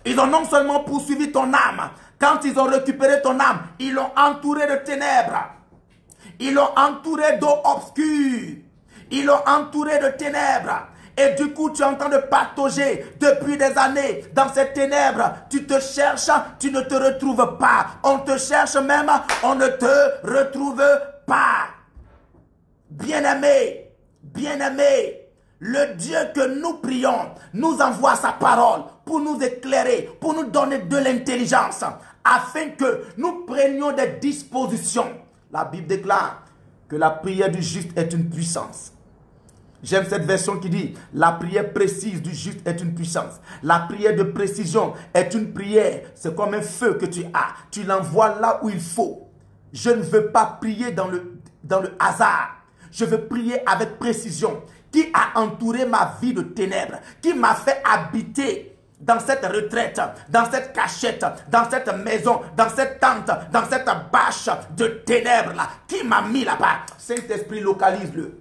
Ils ont non seulement poursuivi ton âme. Quand ils ont récupéré ton âme, ils l'ont entouré de ténèbres. Ils l'ont entouré d'eau obscure. Ils l'ont entouré de ténèbres. Et du coup, tu es en train de patauger depuis des années dans ces ténèbres. Tu te cherches, tu ne te retrouves pas. On te cherche même, on ne te retrouve pas. Bien-aimé, bien-aimé, le Dieu que nous prions nous envoie sa parole pour nous éclairer, pour nous donner de l'intelligence, afin que nous prenions des dispositions. La Bible déclare que la prière du juste est une puissance. J'aime cette version qui dit, la prière précise du juste est une puissance. La prière de précision est une prière. C'est comme un feu que tu as. Tu l'envoies là où il faut. Je ne veux pas prier dans le hasard. Je veux prier avec précision. Qui a entouré ma vie de ténèbres? Qui m'a fait habiter dans cette retraite, dans cette cachette, dans cette maison, dans cette tente, dans cette bâche de ténèbres là? Qui m'a mis là-bas? Saint-Esprit, localise-le.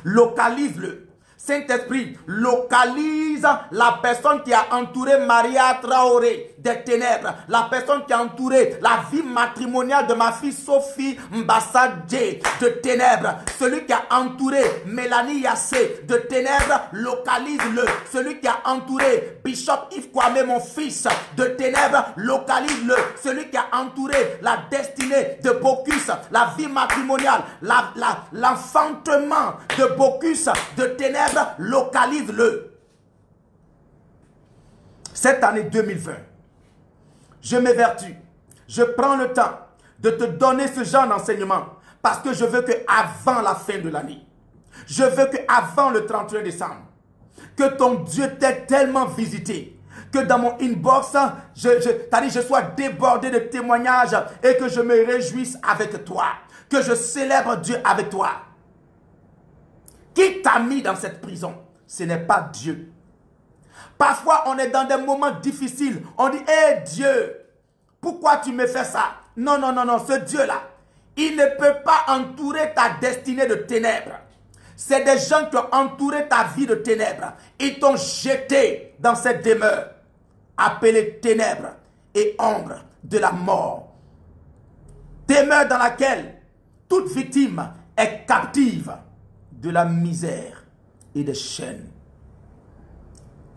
Localise-le. Saint-Esprit, localise la personne qui a entouré Maria Traoré des ténèbres. La personne qui a entouré la vie matrimoniale de ma fille Sophie Mbassadje de ténèbres. Celui qui a entouré Mélanie Yassé de ténèbres, localise-le. Celui qui a entouré Bishop Yves Kwame, mon fils, de ténèbres, localise-le. Celui qui a entouré la destinée de Bocuse, la vie matrimoniale, l'enfantement de Bocuse de ténèbres, localise-le. Cette année 2020, je m'évertue, je prends le temps de te donner ce genre d'enseignement parce que je veux qu'avant la fin de l'année, je veux qu'avant le 31 décembre, que ton Dieu t'ait tellement visité, que dans mon inbox, je sois débordé de témoignages et que je me réjouisse avec toi, que je célèbre Dieu avec toi. Qui t'a mis dans cette prison? Ce n'est pas Dieu. Parfois, on est dans des moments difficiles. On dit, hé Dieu, pourquoi tu me fais ça? Non, non, non, non, ce Dieu-là, il ne peut pas entourer ta destinée de ténèbres. C'est des gens qui ont entouré ta vie de ténèbres. Ils t'ont jeté dans cette demeure, appelée ténèbres et ombre de la mort. Demeure dans laquelle toute victime est captive de la misère et des chaînes.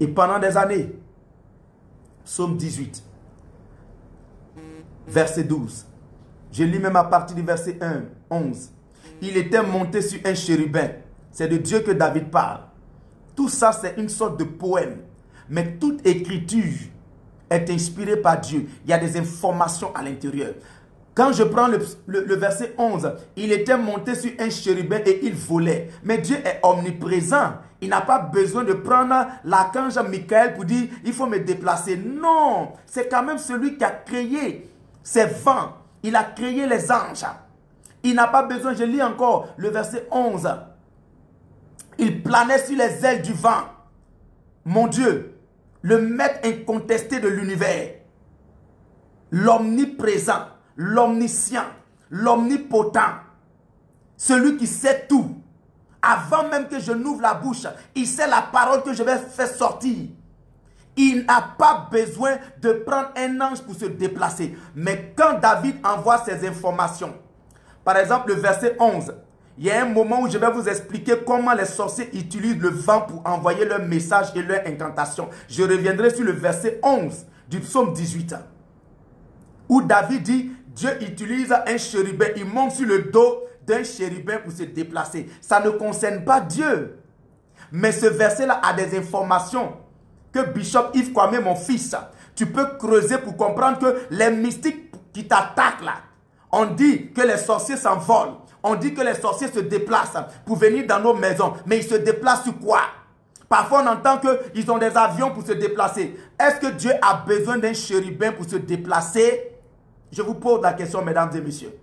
Et pendant des années, Psaume 18, verset 12, je lis même à partir du verset 11. Il était monté sur un chérubin. C'est de Dieu que David parle. Tout ça, c'est une sorte de poème. Mais toute écriture est inspiré par Dieu. Il y a des informations à l'intérieur. Quand je prends le verset 11, il était monté sur un chérubin et il volait. Mais Dieu est omniprésent. Il n'a pas besoin de prendre l'archange Michael pour dire « il faut me déplacer ». Non, c'est quand même celui qui a créé ces vents. Il a créé les anges. Il n'a pas besoin, je lis encore le verset 11. Il planait sur les ailes du vent. Mon Dieu, le maître incontesté de l'univers, l'omniprésent, l'omniscient, l'omnipotent, celui qui sait tout. Avant même que je n'ouvre la bouche, il sait la parole que je vais faire sortir. Il n'a pas besoin de prendre un ange pour se déplacer. Mais quand David envoie ces informations, par exemple le verset 11, il y a un moment où je vais vous expliquer comment les sorciers utilisent le vent pour envoyer leur message et leur incantation. Je reviendrai sur le verset 11 du psaume 18, où David dit, Dieu utilise un chérubin, il monte sur le dos d'un chérubin pour se déplacer. Ça ne concerne pas Dieu. Mais ce verset-là a des informations que Bishop Yves Kwame, mon fils, tu peux creuser pour comprendre que les mystiques qui t'attaquent là, on dit que les sorciers s'envolent. On dit que les sorciers se déplacent pour venir dans nos maisons. Mais ils se déplacent sur quoi? Parfois, on entend qu'ils ont des avions pour se déplacer. Est-ce que Dieu a besoin d'un chérubin pour se déplacer? Je vous pose la question, mesdames et messieurs.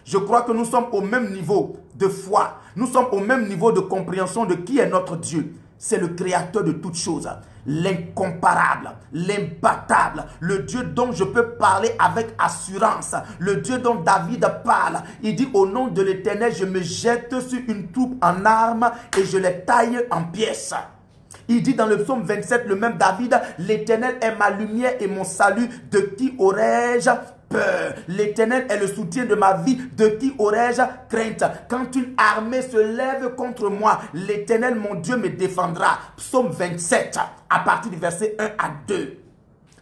Je crois que nous sommes au même niveau de foi. Nous sommes au même niveau de compréhension de qui est notre Dieu. C'est le créateur de toutes choses. L'incomparable, l'imbattable, le Dieu dont je peux parler avec assurance, le Dieu dont David parle. Il dit au nom de l'Éternel, je me jette sur une troupe en armes et je les taille en pièces. Il dit dans le psaume 27, le même David, l'Éternel est ma lumière et mon salut, de qui aurais-je peur? L'Éternel est le soutien de ma vie, de qui aurais-je crainte? Quand une armée se lève contre moi, l'Éternel mon Dieu me défendra. Psaume 27, à partir du verset 1 à 2.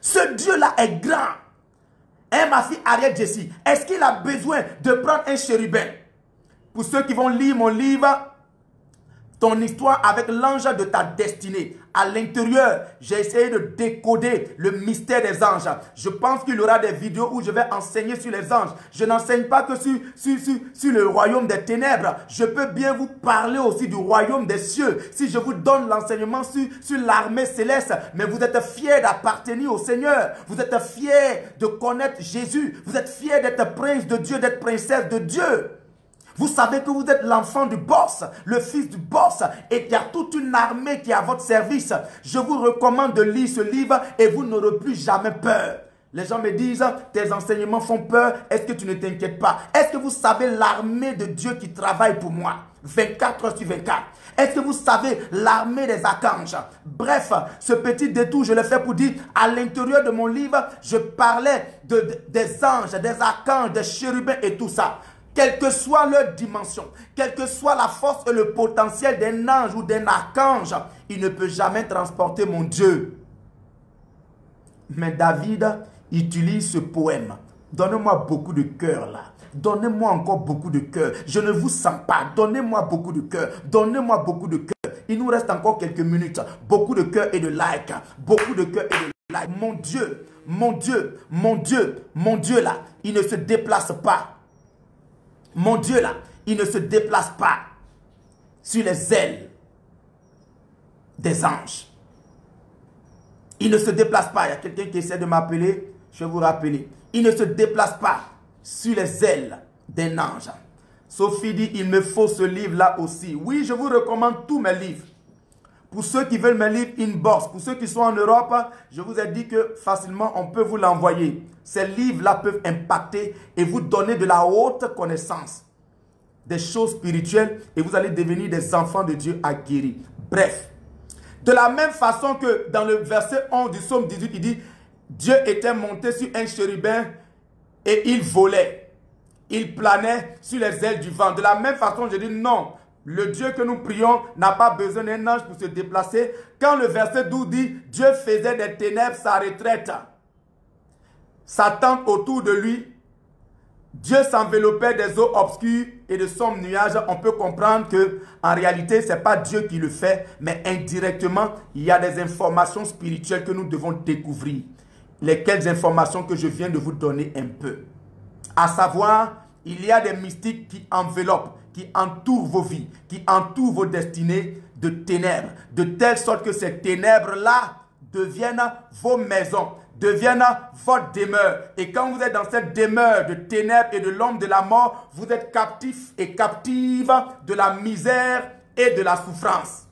Ce Dieu-là est grand. Hein, ma fille Ariel Jessie, est-ce qu'il a besoin de prendre un chérubin? Pour ceux qui vont lire mon livre, ton histoire avec l'ange de ta destinée. À l'intérieur, j'ai essayé de décoder le mystère des anges. Je pense qu'il y aura des vidéos où je vais enseigner sur les anges. Je n'enseigne pas que sur le royaume des ténèbres. Je peux bien vous parler aussi du royaume des cieux. Si je vous donne l'enseignement sur l'armée céleste, mais vous êtes fiers d'appartenir au Seigneur. Vous êtes fiers de connaître Jésus. Vous êtes fiers d'être prince de Dieu, d'être princesse de Dieu. Vous savez que vous êtes l'enfant du boss, le fils du boss, et qu'il y a toute une armée qui est à votre service. Je vous recommande de lire ce livre et vous n'aurez plus jamais peur. Les gens me disent, tes enseignements font peur, est-ce que tu ne t'inquiètes pas? Est-ce que vous savez l'armée de Dieu qui travaille pour moi? 24 heures sur 24. Est-ce que vous savez l'armée des archanges? Bref, ce petit détour, je l'ai fait pour dire, à l'intérieur de mon livre, je parlais des anges, des archanges, des chérubins et tout ça. Quelle que soit leur dimension, quelle que soit la force et le potentiel d'un ange ou d'un archange, il ne peut jamais transporter mon Dieu. Mais David utilise ce poème. Donnez-moi beaucoup de cœur là. Donnez-moi encore beaucoup de cœur. Je ne vous sens pas. Donnez-moi beaucoup de cœur. Donnez-moi beaucoup de cœur. Il nous reste encore quelques minutes. Beaucoup de cœur et de like. Beaucoup de cœur et de like. Mon Dieu, mon Dieu, mon Dieu, mon Dieu là, il ne se déplace pas. Mon Dieu là, il ne se déplace pas sur les ailes des anges. Il ne se déplace pas. Il y a quelqu'un qui essaie de m'appeler. Je vais vous rappeler. Il ne se déplace pas sur les ailes d'un ange. Sophie dit, il me faut ce livre-là aussi. Oui, je vous recommande tous mes livres. Pour ceux qui veulent mes livres inbox, pour ceux qui sont en Europe, je vous ai dit que facilement on peut vous l'envoyer. Ces livres-là peuvent impacter et vous donner de la haute connaissance des choses spirituelles et vous allez devenir des enfants de Dieu aguerris. Bref, de la même façon que dans le verset 11 du psaume 18, il dit Dieu était monté sur un chérubin et il volait. Il planait sur les ailes du vent. De la même façon, je dis non. Le Dieu que nous prions n'a pas besoin d'un ange pour se déplacer. Quand le verset 12 dit « Dieu faisait des ténèbres sa retraite », sa tente autour de lui, Dieu s'enveloppait des eaux obscures et de sombres nuages. On peut comprendre que en réalité, ce n'est pas Dieu qui le fait, mais indirectement, il y a des informations spirituelles que nous devons découvrir. les quelques informations que je viens de vous donner un peu. À savoir, il y a des mystiques qui enveloppent, qui entourent vos vies, qui entourent vos destinées de ténèbres, de telle sorte que ces ténèbres-là deviennent vos maisons, deviennent votre demeure. Et quand vous êtes dans cette demeure de ténèbres et de l'ombre de la mort, vous êtes captifs et captives de la misère et de la souffrance.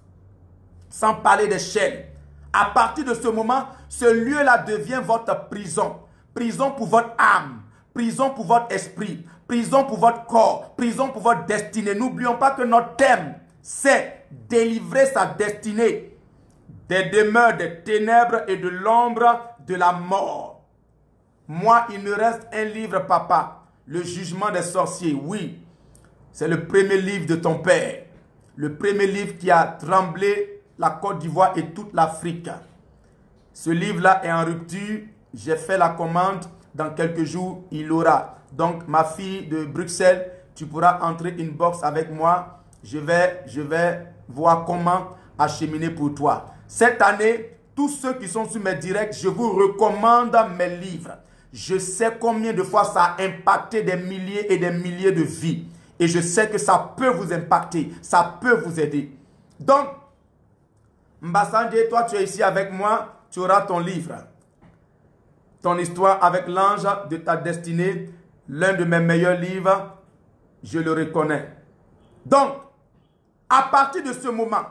Sans parler des chaînes. À partir de ce moment, ce lieu-là devient votre prison. Prison pour votre âme, prison pour votre esprit, prison pour votre corps, prison pour votre destinée. N'oublions pas que notre thème, c'est délivrer sa destinée des demeures des ténèbres et de l'ombre de la mort. Moi, il me reste un livre, papa, le jugement des sorciers. Oui, c'est le premier livre de ton père. Le premier livre qui a tremblé la Côte d'Ivoire et toute l'Afrique. Ce livre-là est en rupture. J'ai fait la commande. Dans quelques jours, il aura. Donc, ma fille de Bruxelles, tu pourras entrer une box avec moi. Je vais voir comment acheminer pour toi. Cette année, tous ceux qui sont sur mes directs, je vous recommande mes livres. Je sais combien de fois ça a impacté des milliers et des milliers de vies. Et je sais que ça peut vous impacter. Ça peut vous aider. Donc, Mbassandé, toi tu es ici avec moi, tu auras ton livre. Ton histoire avec l'ange de ta destinée, l'un de mes meilleurs livres, je le reconnais. Donc, à partir de ce moment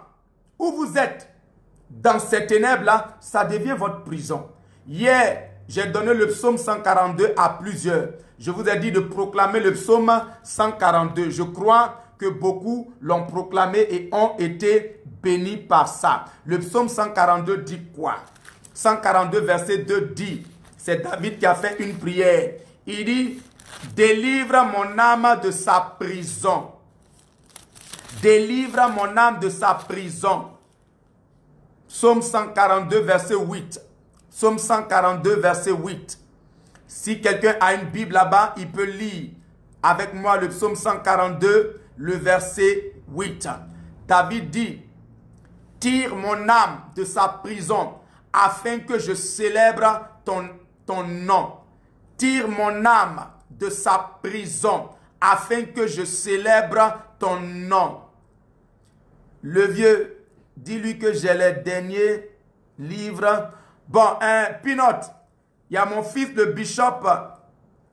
où vous êtes dans ces ténèbres-là, ça devient votre prison. Hier, j'ai donné le psaume 142 à plusieurs. Je vous ai dit de proclamer le psaume 142. Je crois que beaucoup l'ont proclamé et ont été bénis par ça. Le psaume 142 dit quoi? 142 verset 2 dit, c'est David qui a fait une prière. Il dit, délivre mon âme de sa prison. Délivre mon âme de sa prison. Psaume 142 verset 8. Psaume 142 verset 8. Si quelqu'un a une Bible là-bas, il peut lire avec moi le psaume 142, le verset 8. David dit, tire mon âme de sa prison afin que je célèbre ton nom. Tire mon âme de sa prison afin que je célèbre ton nom. Le vieux, dis-lui que j'ai les derniers livres. Bon, Pinot, il y a mon fils le bishop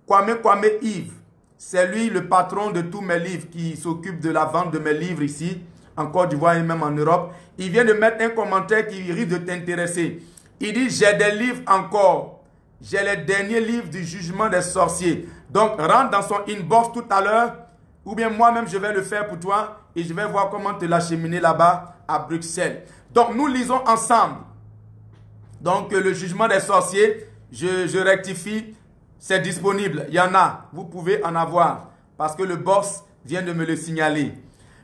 Kwame Yves. C'est lui le patron de tous mes livres qui s'occupe de la vente de mes livres ici, en Côte d'Ivoire et même en Europe. Il vient de mettre un commentaire qui risque de t'intéresser. Il dit, j'ai des livres encore. J'ai les derniers livres du jugement des sorciers. Donc, rentre dans son inbox tout à l'heure, ou bien moi-même, je vais le faire pour toi et je vais voir comment te l'acheminer là-bas à Bruxelles. Donc, nous lisons ensemble. Donc, le jugement des sorciers, je rectifie, c'est disponible. Il y en a, vous pouvez en avoir parce que le boss vient de me le signaler.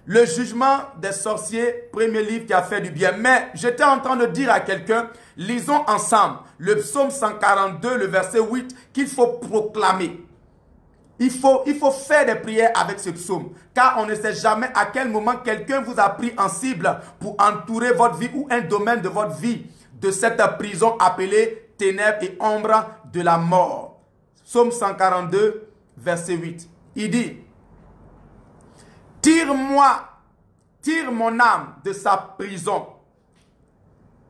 Le jugement des sorciers, premier livre qui a fait du bien. Mais j'étais en train de dire à quelqu'un, lisons ensemble le psaume 142, le verset 8, qu'il faut proclamer. Il faut faire des prières avec ce psaume. Car on ne sait jamais à quel moment quelqu'un vous a pris en cible pour entourer votre vie ou un domaine de votre vie de cette prison appelée ténèbres et ombre de la mort. Psaume 142, verset 8. Il dit, tire mon âme de sa prison.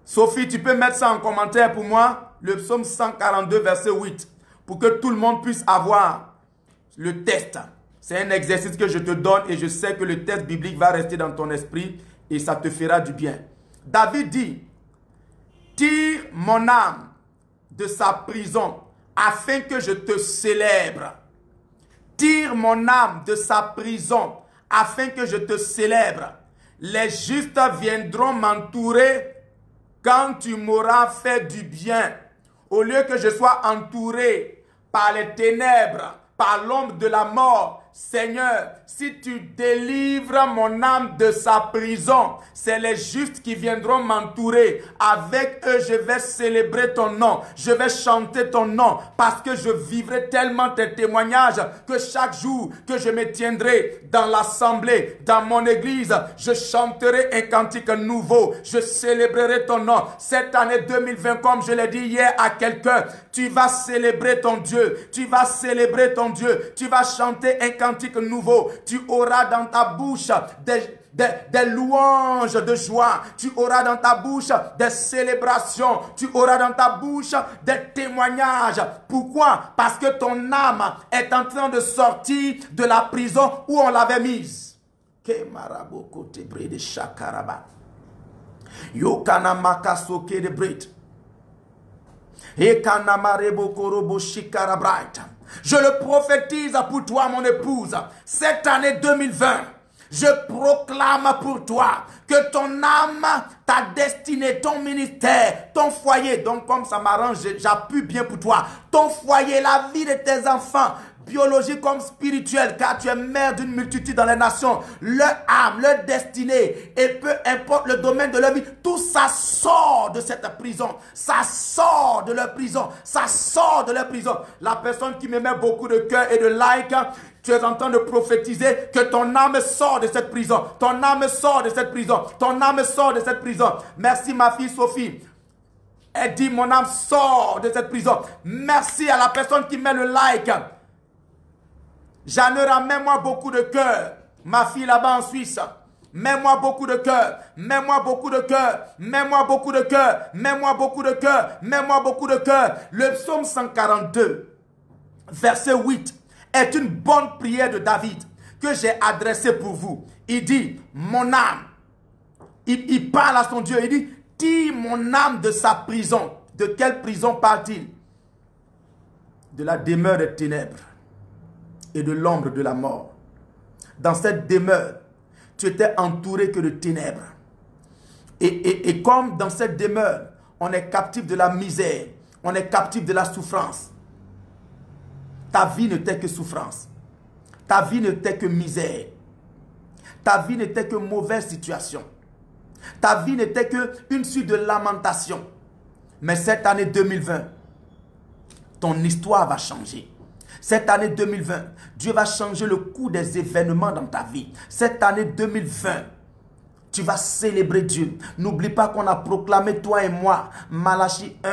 Sophie, tu peux mettre ça en commentaire pour moi, le psaume 142, verset 8, pour que tout le monde puisse avoir le test. C'est un exercice que je te donne et je sais que le test biblique va rester dans ton esprit et ça te fera du bien. David dit, tire mon âme de sa prison afin que je te célèbre. Tire mon âme de sa prison afin que je te célèbre. Les justes viendront m'entourer quand tu m'auras fait du bien. Au lieu que je sois entouré par les ténèbres, par l'ombre de la mort, Seigneur, si tu délivres mon âme de sa prison, c'est les justes qui viendront m'entourer. Avec eux, je vais célébrer ton nom. Je vais chanter ton nom parce que je vivrai tellement tes témoignages que chaque jour que je me tiendrai dans l'assemblée, dans mon église, je chanterai un cantique nouveau. Je célébrerai ton nom. Cette année 2020, comme je l'ai dit hier à quelqu'un, tu vas célébrer ton Dieu. Tu vas célébrer ton Dieu. Tu vas chanter un cantique nouveau. Tu auras dans ta bouche des louanges de joie. Tu auras dans ta bouche des célébrations. Tu auras dans ta bouche des témoignages. Pourquoi? Parce que ton âme est en train de sortir de la prison où on l'avait mise. Je le prophétise pour toi, mon épouse. Cette année 2020, je proclame pour toi que ton âme, ta destinée, ton ministère, ton foyer, donc comme ça m'arrange, j'appuie bien pour toi, ton foyer, la vie de tes enfants, biologique comme spirituel, car tu es mère d'une multitude dans les nations, leur âme, leur destinée, et peu importe le domaine de leur vie, tout ça sort de cette prison, ça sort de leur prison, ça sort de leur prison. La personne qui me met beaucoup de cœur et de like, tu es en train de prophétiser que ton âme sort de cette prison, ton âme sort de cette prison, ton âme sort de cette prison. Merci ma fille Sophie. Elle dit mon âme sort de cette prison. Merci à la personne qui met le like. Jeannera, mets-moi beaucoup de cœur. Ma fille là-bas en Suisse. Mets-moi beaucoup de cœur. Mets-moi beaucoup de cœur. Mets-moi beaucoup de cœur. Mets-moi beaucoup de cœur. Mets-moi beaucoup de cœur. Le psaume 142, verset 8, est une bonne prière de David que j'ai adressée pour vous. Il dit, mon âme. Il parle à son Dieu. Il dit, tire mon âme de sa prison. De quelle prison parle-t-il? De la demeure des ténèbres et de l'ombre de la mort. Dans cette demeure, tu étais entouré que de ténèbres. Et comme dans cette demeure, on est captif de la misère, on est captif de la souffrance. Ta vie n'était que souffrance. Ta vie n'était que misère. Ta vie n'était que mauvaise situation. Ta vie n'était qu'une suite de lamentations. Mais cette année 2020, ton histoire va changer. Cette année 2020, Dieu va changer le cours des événements dans ta vie. Cette année 2020, tu vas célébrer Dieu. N'oublie pas qu'on a proclamé, toi et moi, Malachie 1,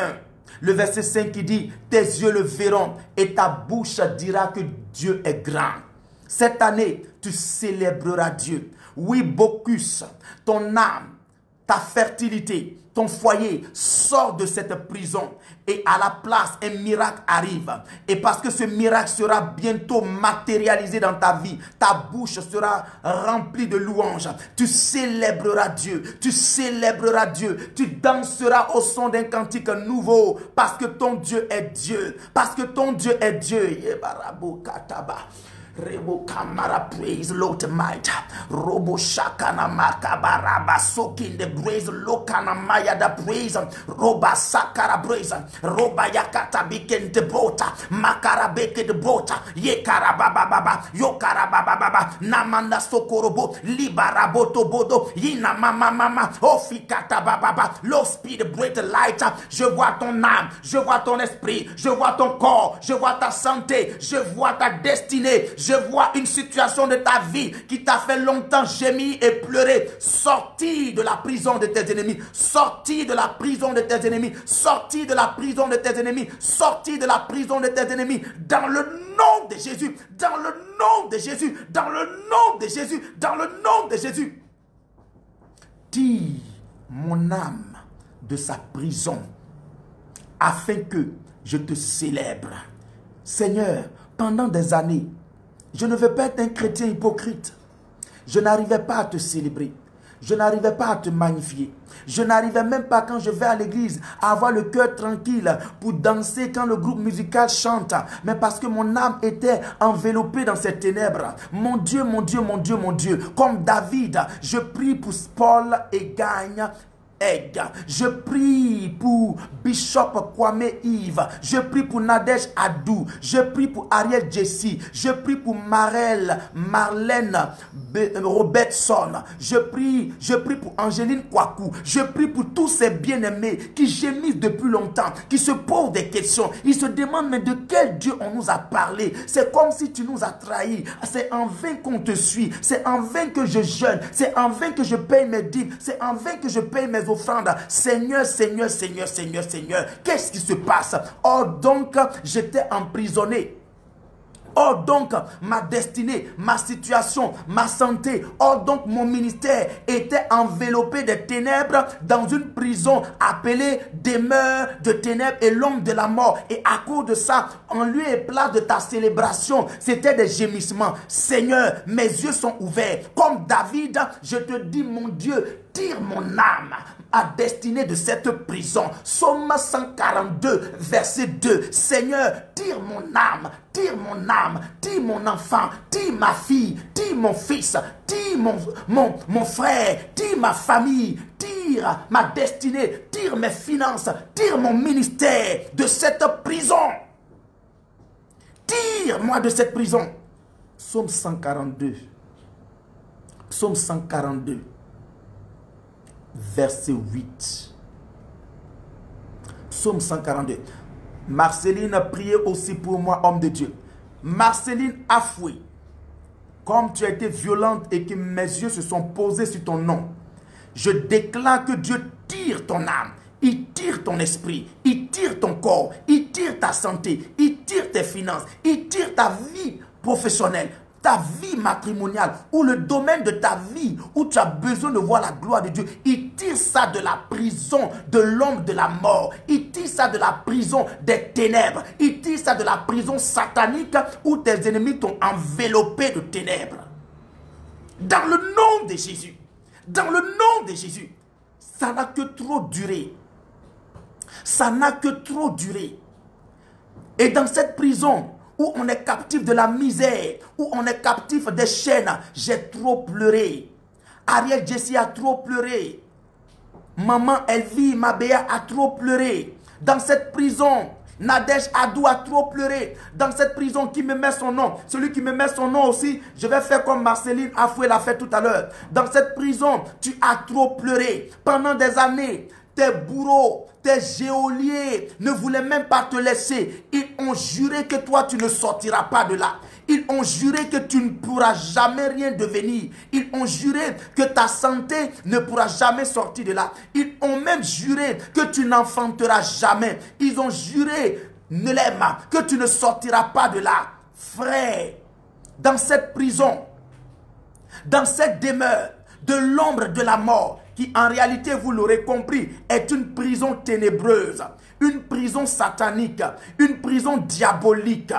le verset 5 qui dit, tes yeux le verront et ta bouche dira que Dieu est grand. Cette année, tu célébreras Dieu. Oui, Bocchus, ton âme, ta fertilité, ton foyer sort de cette prison et à la place, un miracle arrive. Et parce que ce miracle sera bientôt matérialisé dans ta vie, ta bouche sera remplie de louanges. Tu célébreras Dieu, tu célébreras Dieu, tu danseras au son d'un cantique nouveau parce que ton Dieu est Dieu, parce que ton Dieu est Dieu. Rebo Kamara, praise Lord might. Robo Shakana Makabaraba Sokin the praise Lokana Maya da praise. Roba Sakara praise. Roba Yakata Biken de Bota. Makara Beke de Bota. Yekara Baba Baba. Yokara Baba Baba. Namanda Sokorobo. Libaraboto Bodo. Yina Mama Mama. Ofikata Baba. Low speed break light. Je vois ton âme. Je vois ton esprit. Je vois ton corps. Je vois ta santé. Je vois ta destinée. Je vois une situation de ta vie qui t'a fait longtemps gémir et pleurer. Sortir de la prison de tes ennemis. Sortir de la prison de tes ennemis. Sortir de la prison de tes ennemis. Sortir de la prison de tes ennemis. Dans le nom de Jésus. Dans le nom de Jésus. Dans le nom de Jésus. Dans le nom de Jésus. Tire mon âme de sa prison afin que je te célèbre. Seigneur, pendant des années, je ne veux pas être un chrétien hypocrite. Je n'arrivais pas à te célébrer. Je n'arrivais pas à te magnifier. Je n'arrivais même pas quand je vais à l'église à avoir le cœur tranquille pour danser quand le groupe musical chante. Mais parce que mon âme était enveloppée dans ces ténèbres. Mon Dieu, mon Dieu, mon Dieu, mon Dieu. Comme David, je prie pour Paul et gagne Egg. Je prie pour Bishop Kwame Yves. Je prie pour Nadège Adou. Je prie pour Ariel Jessie. Je prie pour Marlène Robertson. Je prie pour Angéline Kwaku. Je prie pour tous ces bien-aimés qui gémissent depuis longtemps, qui se posent des questions. Ils se demandent, mais de quel Dieu on nous a parlé? C'est comme si tu nous as trahis. C'est en vain qu'on te suit. C'est en vain que je jeûne. C'est en vain que je paye mes dîmes. C'est en vain que je paye mes offrandes. Seigneur, Seigneur, Seigneur, Seigneur, Seigneur. Qu'est-ce qui se passe? Oh, donc, j'étais emprisonné. Oh donc ma destinée, ma situation, ma santé, oh donc mon ministère était enveloppé de ténèbres dans une prison appelée demeure de ténèbres et l'homme de la mort. Et à cause de ça, en lieu et place de ta célébration, c'était des gémissements. Seigneur, mes yeux sont ouverts. Comme David, je te dis, mon Dieu, tire mon âme à destinée de cette prison. Psaume 142, verset 2. Seigneur, tire mon âme, tire mon âme, tire mon enfant, tire ma fille, tire mon fils, tire mon frère, tire ma famille, tire ma destinée, tire mes finances, tire mon ministère de cette prison. Tire-moi de cette prison. Psaume 142. Psaume 142. Verset 8. Psaume 142. Marceline, priez aussi pour moi, homme de Dieu. Marceline Afoué, comme tu as été violente et que mes yeux se sont posés sur ton nom, je déclare que Dieu tire ton âme, il tire ton esprit, il tire ton corps, il tire ta santé, il tire tes finances, il tire ta vie professionnelle, ta vie matrimoniale ou le domaine de ta vie où tu as besoin de voir la gloire de Dieu. Il tire ça de la prison de l'homme de la mort. Il tire ça de la prison des ténèbres. Il tire ça de la prison satanique où tes ennemis t'ont enveloppé de ténèbres. Dans le nom de Jésus. Dans le nom de Jésus. Ça n'a que trop duré. Ça n'a que trop duré. Et dans cette prison où on est captif de la misère, où on est captif des chaînes, j'ai trop pleuré. Ariel Jessie a trop pleuré. Maman Elvie Mabea a trop pleuré. Dans cette prison, Nadège Adou a trop pleuré. Dans cette prison, qui me met son nom? Celui qui me met son nom aussi, je vais faire comme Marceline Afoué l'a fait tout à l'heure. Dans cette prison, tu as trop pleuré. Pendant des années, tes bourreaux, tes geôliers ne voulaient même pas te laisser. Ils ont juré que toi, tu ne sortiras pas de là. Ils ont juré que tu ne pourras jamais rien devenir. Ils ont juré que ta santé ne pourra jamais sortir de là. Ils ont même juré que tu n'enfanteras jamais. Ils ont juré, Nelema, que tu ne sortiras pas de là. Frère, dans cette prison, dans cette demeure de l'ombre de la mort, qui en réalité, vous l'aurez compris, est une prison ténébreuse, une prison satanique, une prison diabolique,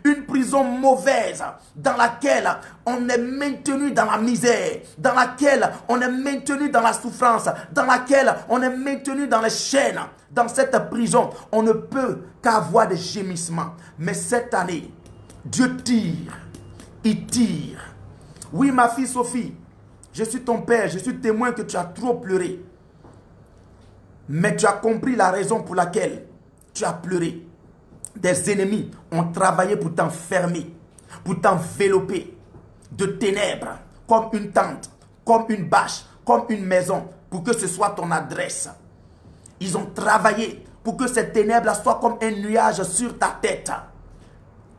une prison mauvaise dans laquelle on est maintenu dans la misère, dans laquelle on est maintenu dans la souffrance, dans laquelle on est maintenu dans les chaînes. Dans cette prison, on ne peut qu'avoir des gémissements. Mais cette année, Dieu tire, il tire. Oui, ma fille Sophie, je suis ton père, je suis témoin que tu as trop pleuré. Mais tu as compris la raison pour laquelle tu as pleuré. Des ennemis ont travaillé pour t'enfermer, pour t'envelopper de ténèbres, comme une tente, comme une bâche, comme une maison, pour que ce soit ton adresse. Ils ont travaillé pour que ces ténèbres soient comme un nuage sur ta tête.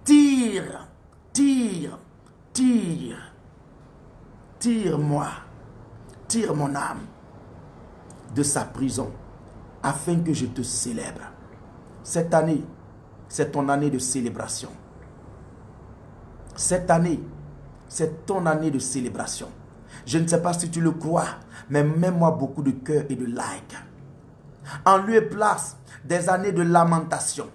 Tire, tire, tire. Tire-moi, tire mon âme de sa prison afin que je te célèbre. Cette année, c'est ton année de célébration. Cette année, c'est ton année de célébration. Je ne sais pas si tu le crois, mais mets-moi beaucoup de cœur et de like. En lieu et place des années de lamentation,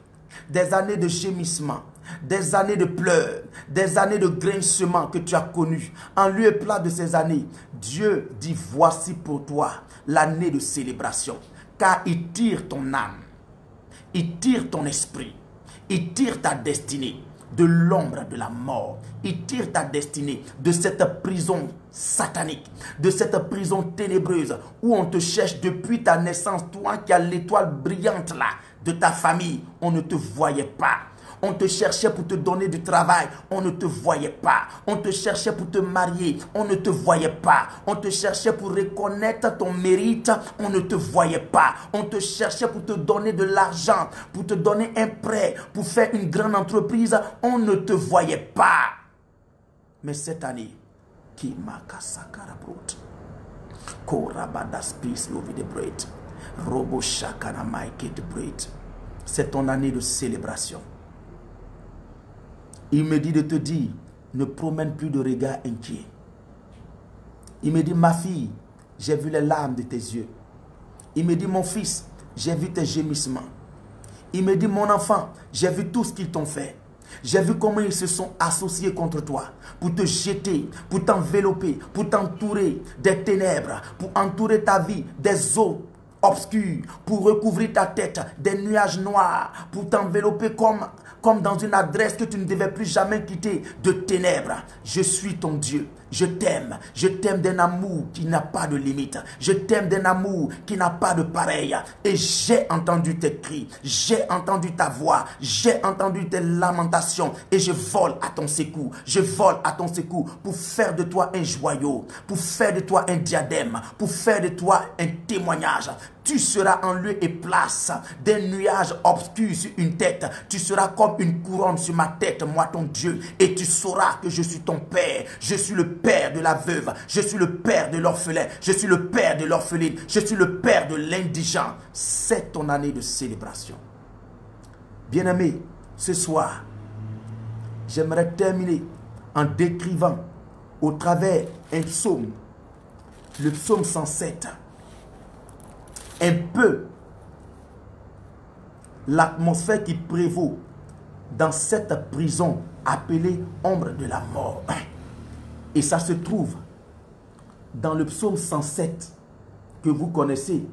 des années de gémissement, des années de pleurs, des années de grincement que tu as connues. En lieu et place de ces années, Dieu dit, voici pour toi l'année de célébration. Car il tire ton âme, il tire ton esprit, il tire ta destinée. de l'ombre de la mort. Il tire ta destinée de cette prison satanique, de cette prison ténébreuse où on te cherche depuis ta naissance. Toi qui as l'étoile brillante là de ta famille, on ne te voyait pas. On te cherchait pour te donner du travail, on ne te voyait pas. On te cherchait pour te marier, on ne te voyait pas. On te cherchait pour reconnaître ton mérite, on ne te voyait pas. On te cherchait pour te donner de l'argent, pour te donner un prêt, pour faire une grande entreprise, on ne te voyait pas. Mais cette année, c'est ton année de célébration. Il me dit de te dire, ne promène plus de regards inquiets. Il me dit, ma fille, j'ai vu les larmes de tes yeux. Il me dit, mon fils, j'ai vu tes gémissements. Il me dit, mon enfant, j'ai vu tout ce qu'ils t'ont fait. J'ai vu comment ils se sont associés contre toi pour te jeter, pour t'envelopper, pour t'entourer des ténèbres, pour entourer ta vie des eaux obscures, pour recouvrir ta tête des nuages noirs, pour t'envelopper comme dans une adresse que tu ne devais plus jamais quitter de ténèbres. Je suis ton Dieu. Je t'aime d'un amour qui n'a pas de limite. Je t'aime d'un amour qui n'a pas de pareil. Et j'ai entendu tes cris, j'ai entendu ta voix, j'ai entendu tes lamentations et je vole à ton secours. Je vole à ton secours pour faire de toi un joyau, pour faire de toi un diadème, pour faire de toi un témoignage. Tu seras en lieu et place des nuages obscurs sur une tête. Tu seras comme une couronne sur ma tête, moi ton Dieu. Et tu sauras que je suis ton Père. Je suis le Père de la veuve. Je suis le Père de l'orphelin. Je suis le Père de l'orpheline. Je suis le Père de l'indigent. C'est ton année de célébration. Bien-aimé, ce soir, j'aimerais terminer en décrivant au travers un psaume, le psaume 107, un peu l'atmosphère qui prévaut dans cette prison appelée ombre de la mort. Et ça se trouve dans le psaume 107 que vous connaissez,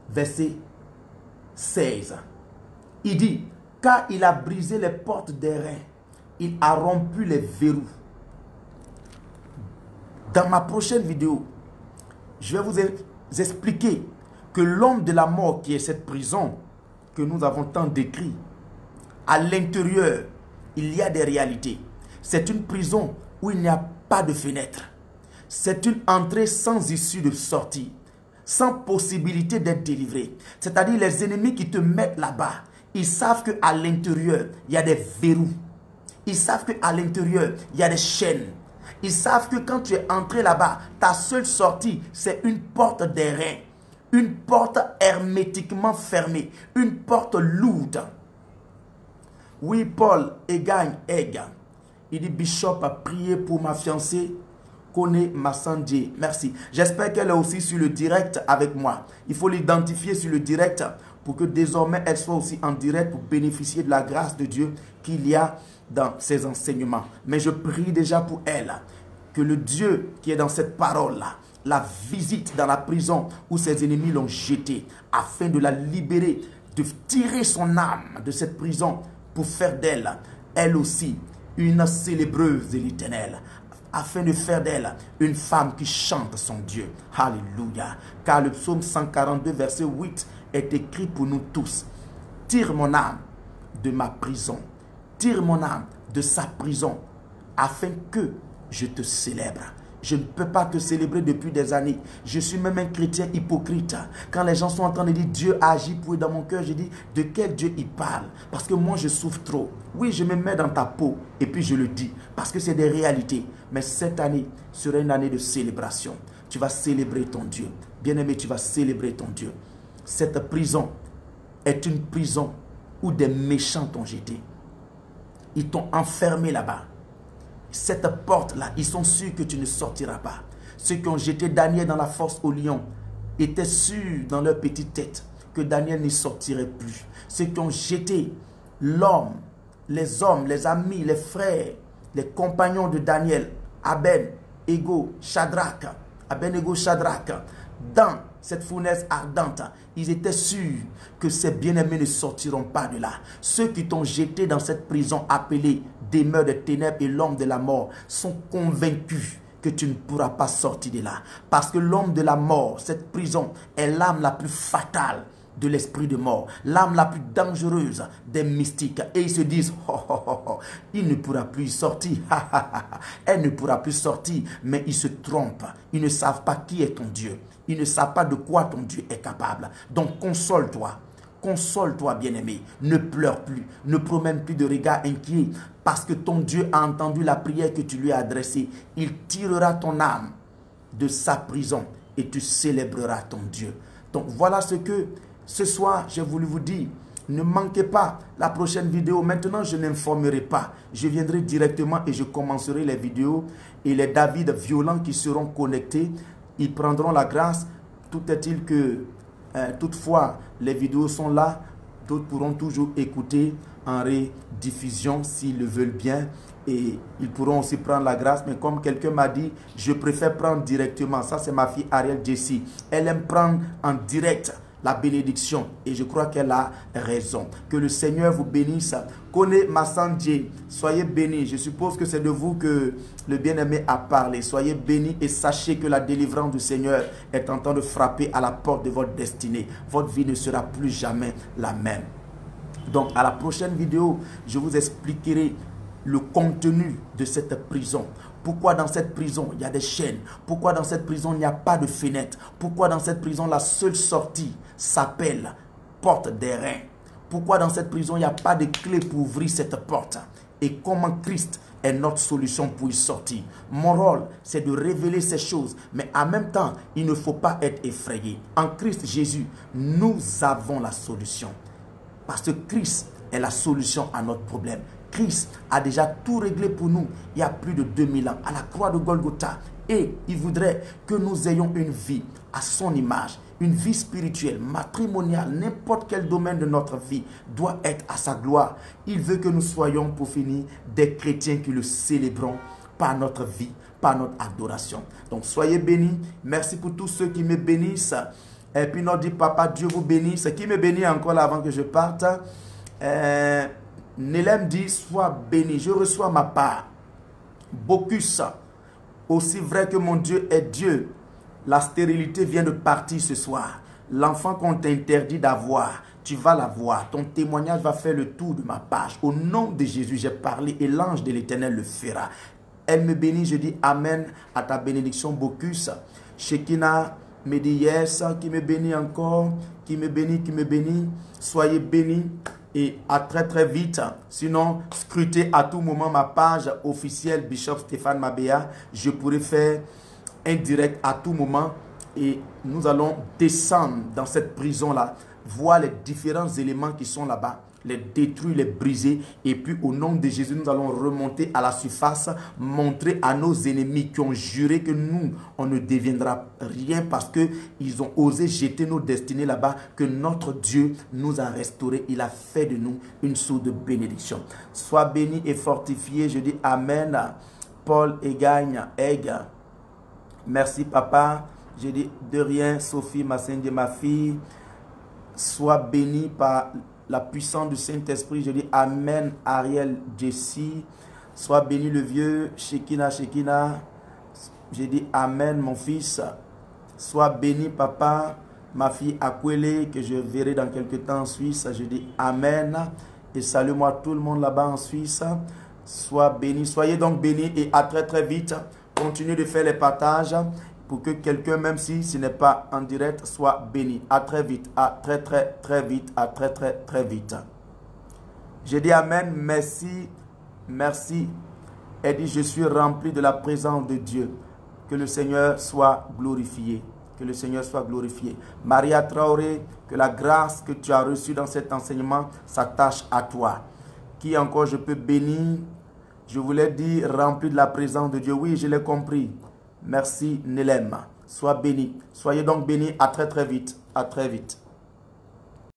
verset 16. Il dit, car il a brisé les portes des reins, il a rompu les verrous. Dans ma prochaine vidéo, je vais vous expliquer que l'homme de la mort, qui est cette prison que nous avons tant décrit, à l'intérieur, il y a des réalités. C'est une prison où il n'y a pas de fenêtre. C'est une entrée sans issue de sortie, sans possibilité d'être délivré. C'est-à-dire les ennemis qui te mettent là-bas, ils savent qu'à l'intérieur, il y a des verrous. Ils savent qu'à l'intérieur, il y a des chaînes. Ils savent que quand tu es entré là-bas, ta seule sortie, c'est une porte d'airain. Une porte hermétiquement fermée. Une porte lourde. Oui, Paul Egagne Ega. Il dit, Bishop a prié pour ma fiancée, Kone Massandje. Merci. J'espère qu'elle est aussi sur le direct avec moi. Il faut l'identifier sur le direct pour que désormais elle soit aussi en direct pour bénéficier de la grâce de Dieu qu'il y a dans ses enseignements. Mais je prie déjà pour elle, que le Dieu qui est dans cette parole-là, la visite dans la prison où ses ennemis l'ont jetée, afin de la libérer, de tirer son âme de cette prison pour faire d'elle, elle aussi, une célébreuse de l'Éternel, afin de faire d'elle une femme qui chante son Dieu. Alléluia. Car le psaume 142, verset 8 est écrit pour nous tous. Tire mon âme de ma prison. Tire mon âme de sa prison, afin que je te célèbre. Je ne peux pas te célébrer depuis des années. Je suis même un chrétien hypocrite. Quand les gens sont en train de dire Dieu agit pour eux dans mon cœur, je dis de quel Dieu il parle? Parce que moi je souffre trop. Oui, je me mets dans ta peau et puis je le dis parce que c'est des réalités. Mais cette année sera une année de célébration. Tu vas célébrer ton Dieu. Bien-aimé, tu vas célébrer ton Dieu. Cette prison est une prison où des méchants t'ont jeté. Ils t'ont enfermé là-bas. Cette porte-là, ils sont sûrs que tu ne sortiras pas. Ceux qui ont jeté Daniel dans la fosse au lion étaient sûrs dans leur petite tête que Daniel n'y sortirait plus. Ceux qui ont jeté l'homme, les hommes, les amis, les frères, les compagnons de Daniel, Abednego, Shadrach, dans cette fournaise ardente, ils étaient sûrs que ces bien-aimés ne sortiront pas de là. Ceux qui t'ont jeté dans cette prison appelée demeure des ténèbres et l'homme de la mort sont convaincus que tu ne pourras pas sortir de là. Parce que l'homme de la mort, cette prison, est l'âme la plus fatale de l'esprit de mort, l'âme la plus dangereuse des mystiques. Et ils se disent, oh, oh, oh, oh, il ne pourra plus sortir, elle ne pourra plus sortir. Mais ils se trompent, ils ne savent pas qui est ton Dieu, ils ne savent pas de quoi ton Dieu est capable. Donc console-toi. Console-toi, bien-aimé. Ne pleure plus. Ne promène plus de regards inquiets. Parce que ton Dieu a entendu la prière que tu lui as adressée. Il tirera ton âme de sa prison et tu célébreras ton Dieu. Donc voilà ce que ce soir j'ai voulu vous dire. Ne manquez pas la prochaine vidéo. Maintenant, je n'informerai pas. Je viendrai directement et je commencerai les vidéos. Et les David violents qui seront connectés, ils prendront la grâce. Tout est-il que toutefois, les vidéos sont là. D'autres pourront toujours écouter en rediffusion s'ils le veulent bien. Et ils pourront aussi prendre la grâce. Mais comme quelqu'un m'a dit, je préfère prendre directement. Ça, c'est ma fille Ariel Jessie. Elle aime prendre en direct la bénédiction. Et je crois qu'elle a raison. Que le Seigneur vous bénisse. Connais Massandje. Soyez bénis. Je suppose que c'est de vous que le bien-aimé a parlé. Soyez bénis et sachez que la délivrance du Seigneur est en train de frapper à la porte de votre destinée. Votre vie ne sera plus jamais la même. Donc, à la prochaine vidéo, je vous expliquerai le contenu de cette prison. Pourquoi dans cette prison, il y a des chaînes? Pourquoi dans cette prison, il n'y a pas de fenêtre? Pourquoi dans cette prison, la seule sortie s'appelle porte des reins? Pourquoi dans cette prison, il n'y a pas de clé pour ouvrir cette porte? Et comment Christ est notre solution pour y sortir? Mon rôle, c'est de révéler ces choses. Mais en même temps, il ne faut pas être effrayé. En Christ Jésus, nous avons la solution. Parce que Christ est la solution à notre problème. Christ a déjà tout réglé pour nous il y a plus de 2000 ans à la croix de Golgotha. Et il voudrait que nous ayons une vie à son image, une vie spirituelle, matrimoniale, n'importe quel domaine de notre vie doit être à sa gloire. Il veut que nous soyons, pour finir, des chrétiens qui le célébrons par notre vie, par notre adoration. Donc soyez bénis. Merci pour tous ceux qui me bénissent. Et puis nous dit papa, Dieu vous bénisse. Qui me bénit encore là avant que je parte? Nélem dit, sois béni, je reçois ma part. Bocus, aussi vrai que mon Dieu est Dieu, la stérilité vient de partir ce soir. L'enfant qu'on t'interdit d'avoir, tu vas l'avoir. Ton témoignage va faire le tour de ma page. Au nom de Jésus, j'ai parlé et l'ange de l'Éternel le fera. Elle me bénit, je dis Amen à ta bénédiction, Bocus. Shekina me dit yes, qui me bénit encore, qui me bénit. Soyez bénis. Et à très très vite, sinon scrutez à tout moment ma page officielle Bishop Stéphane Mabea. Je pourrai faire un direct à tout moment et nous allons descendre dans cette prison-là, voir les différents éléments qui sont là-bas, les détruire, les briser. Et puis au nom de Jésus, nous allons remonter à la surface, montrer à nos ennemis qui ont juré que nous, on ne deviendra rien parce qu'ils ont osé jeter nos destinées là-bas, que notre Dieu nous a restaurés. Il a fait de nous une source de bénédiction. Sois béni et fortifié. Je dis Amen. Paul Egagne, merci papa. Je dis de rien. Sophie Massendje, ma fille. Sois béni par la puissance du Saint-Esprit. Je dis Amen. Ariel Jessie. Sois béni le vieux. Shekina. Je dis Amen mon fils. Sois béni papa. Ma fille Akwele que je verrai dans quelques temps en Suisse. Je dis Amen. Et salue-moi tout le monde là-bas en Suisse. Sois béni. Soyez donc bénis et à très très vite. Continuez de faire les partages pour que quelqu'un, même si ce n'est pas en direct, soit béni. À très vite, à très très très vite, à très très très vite. Je dis Amen, merci, merci. Elle dit, je suis rempli de la présence de Dieu. Que le Seigneur soit glorifié. Que le Seigneur soit glorifié. Maria Traoré, que la grâce que tu as reçue dans cet enseignement s'attache à toi. Qui encore je peux bénir? Je voulais dire rempli de la présence de Dieu. Oui, je l'ai compris. Merci Nélem. Sois béni. Soyez donc bénis. À très très vite. À très vite.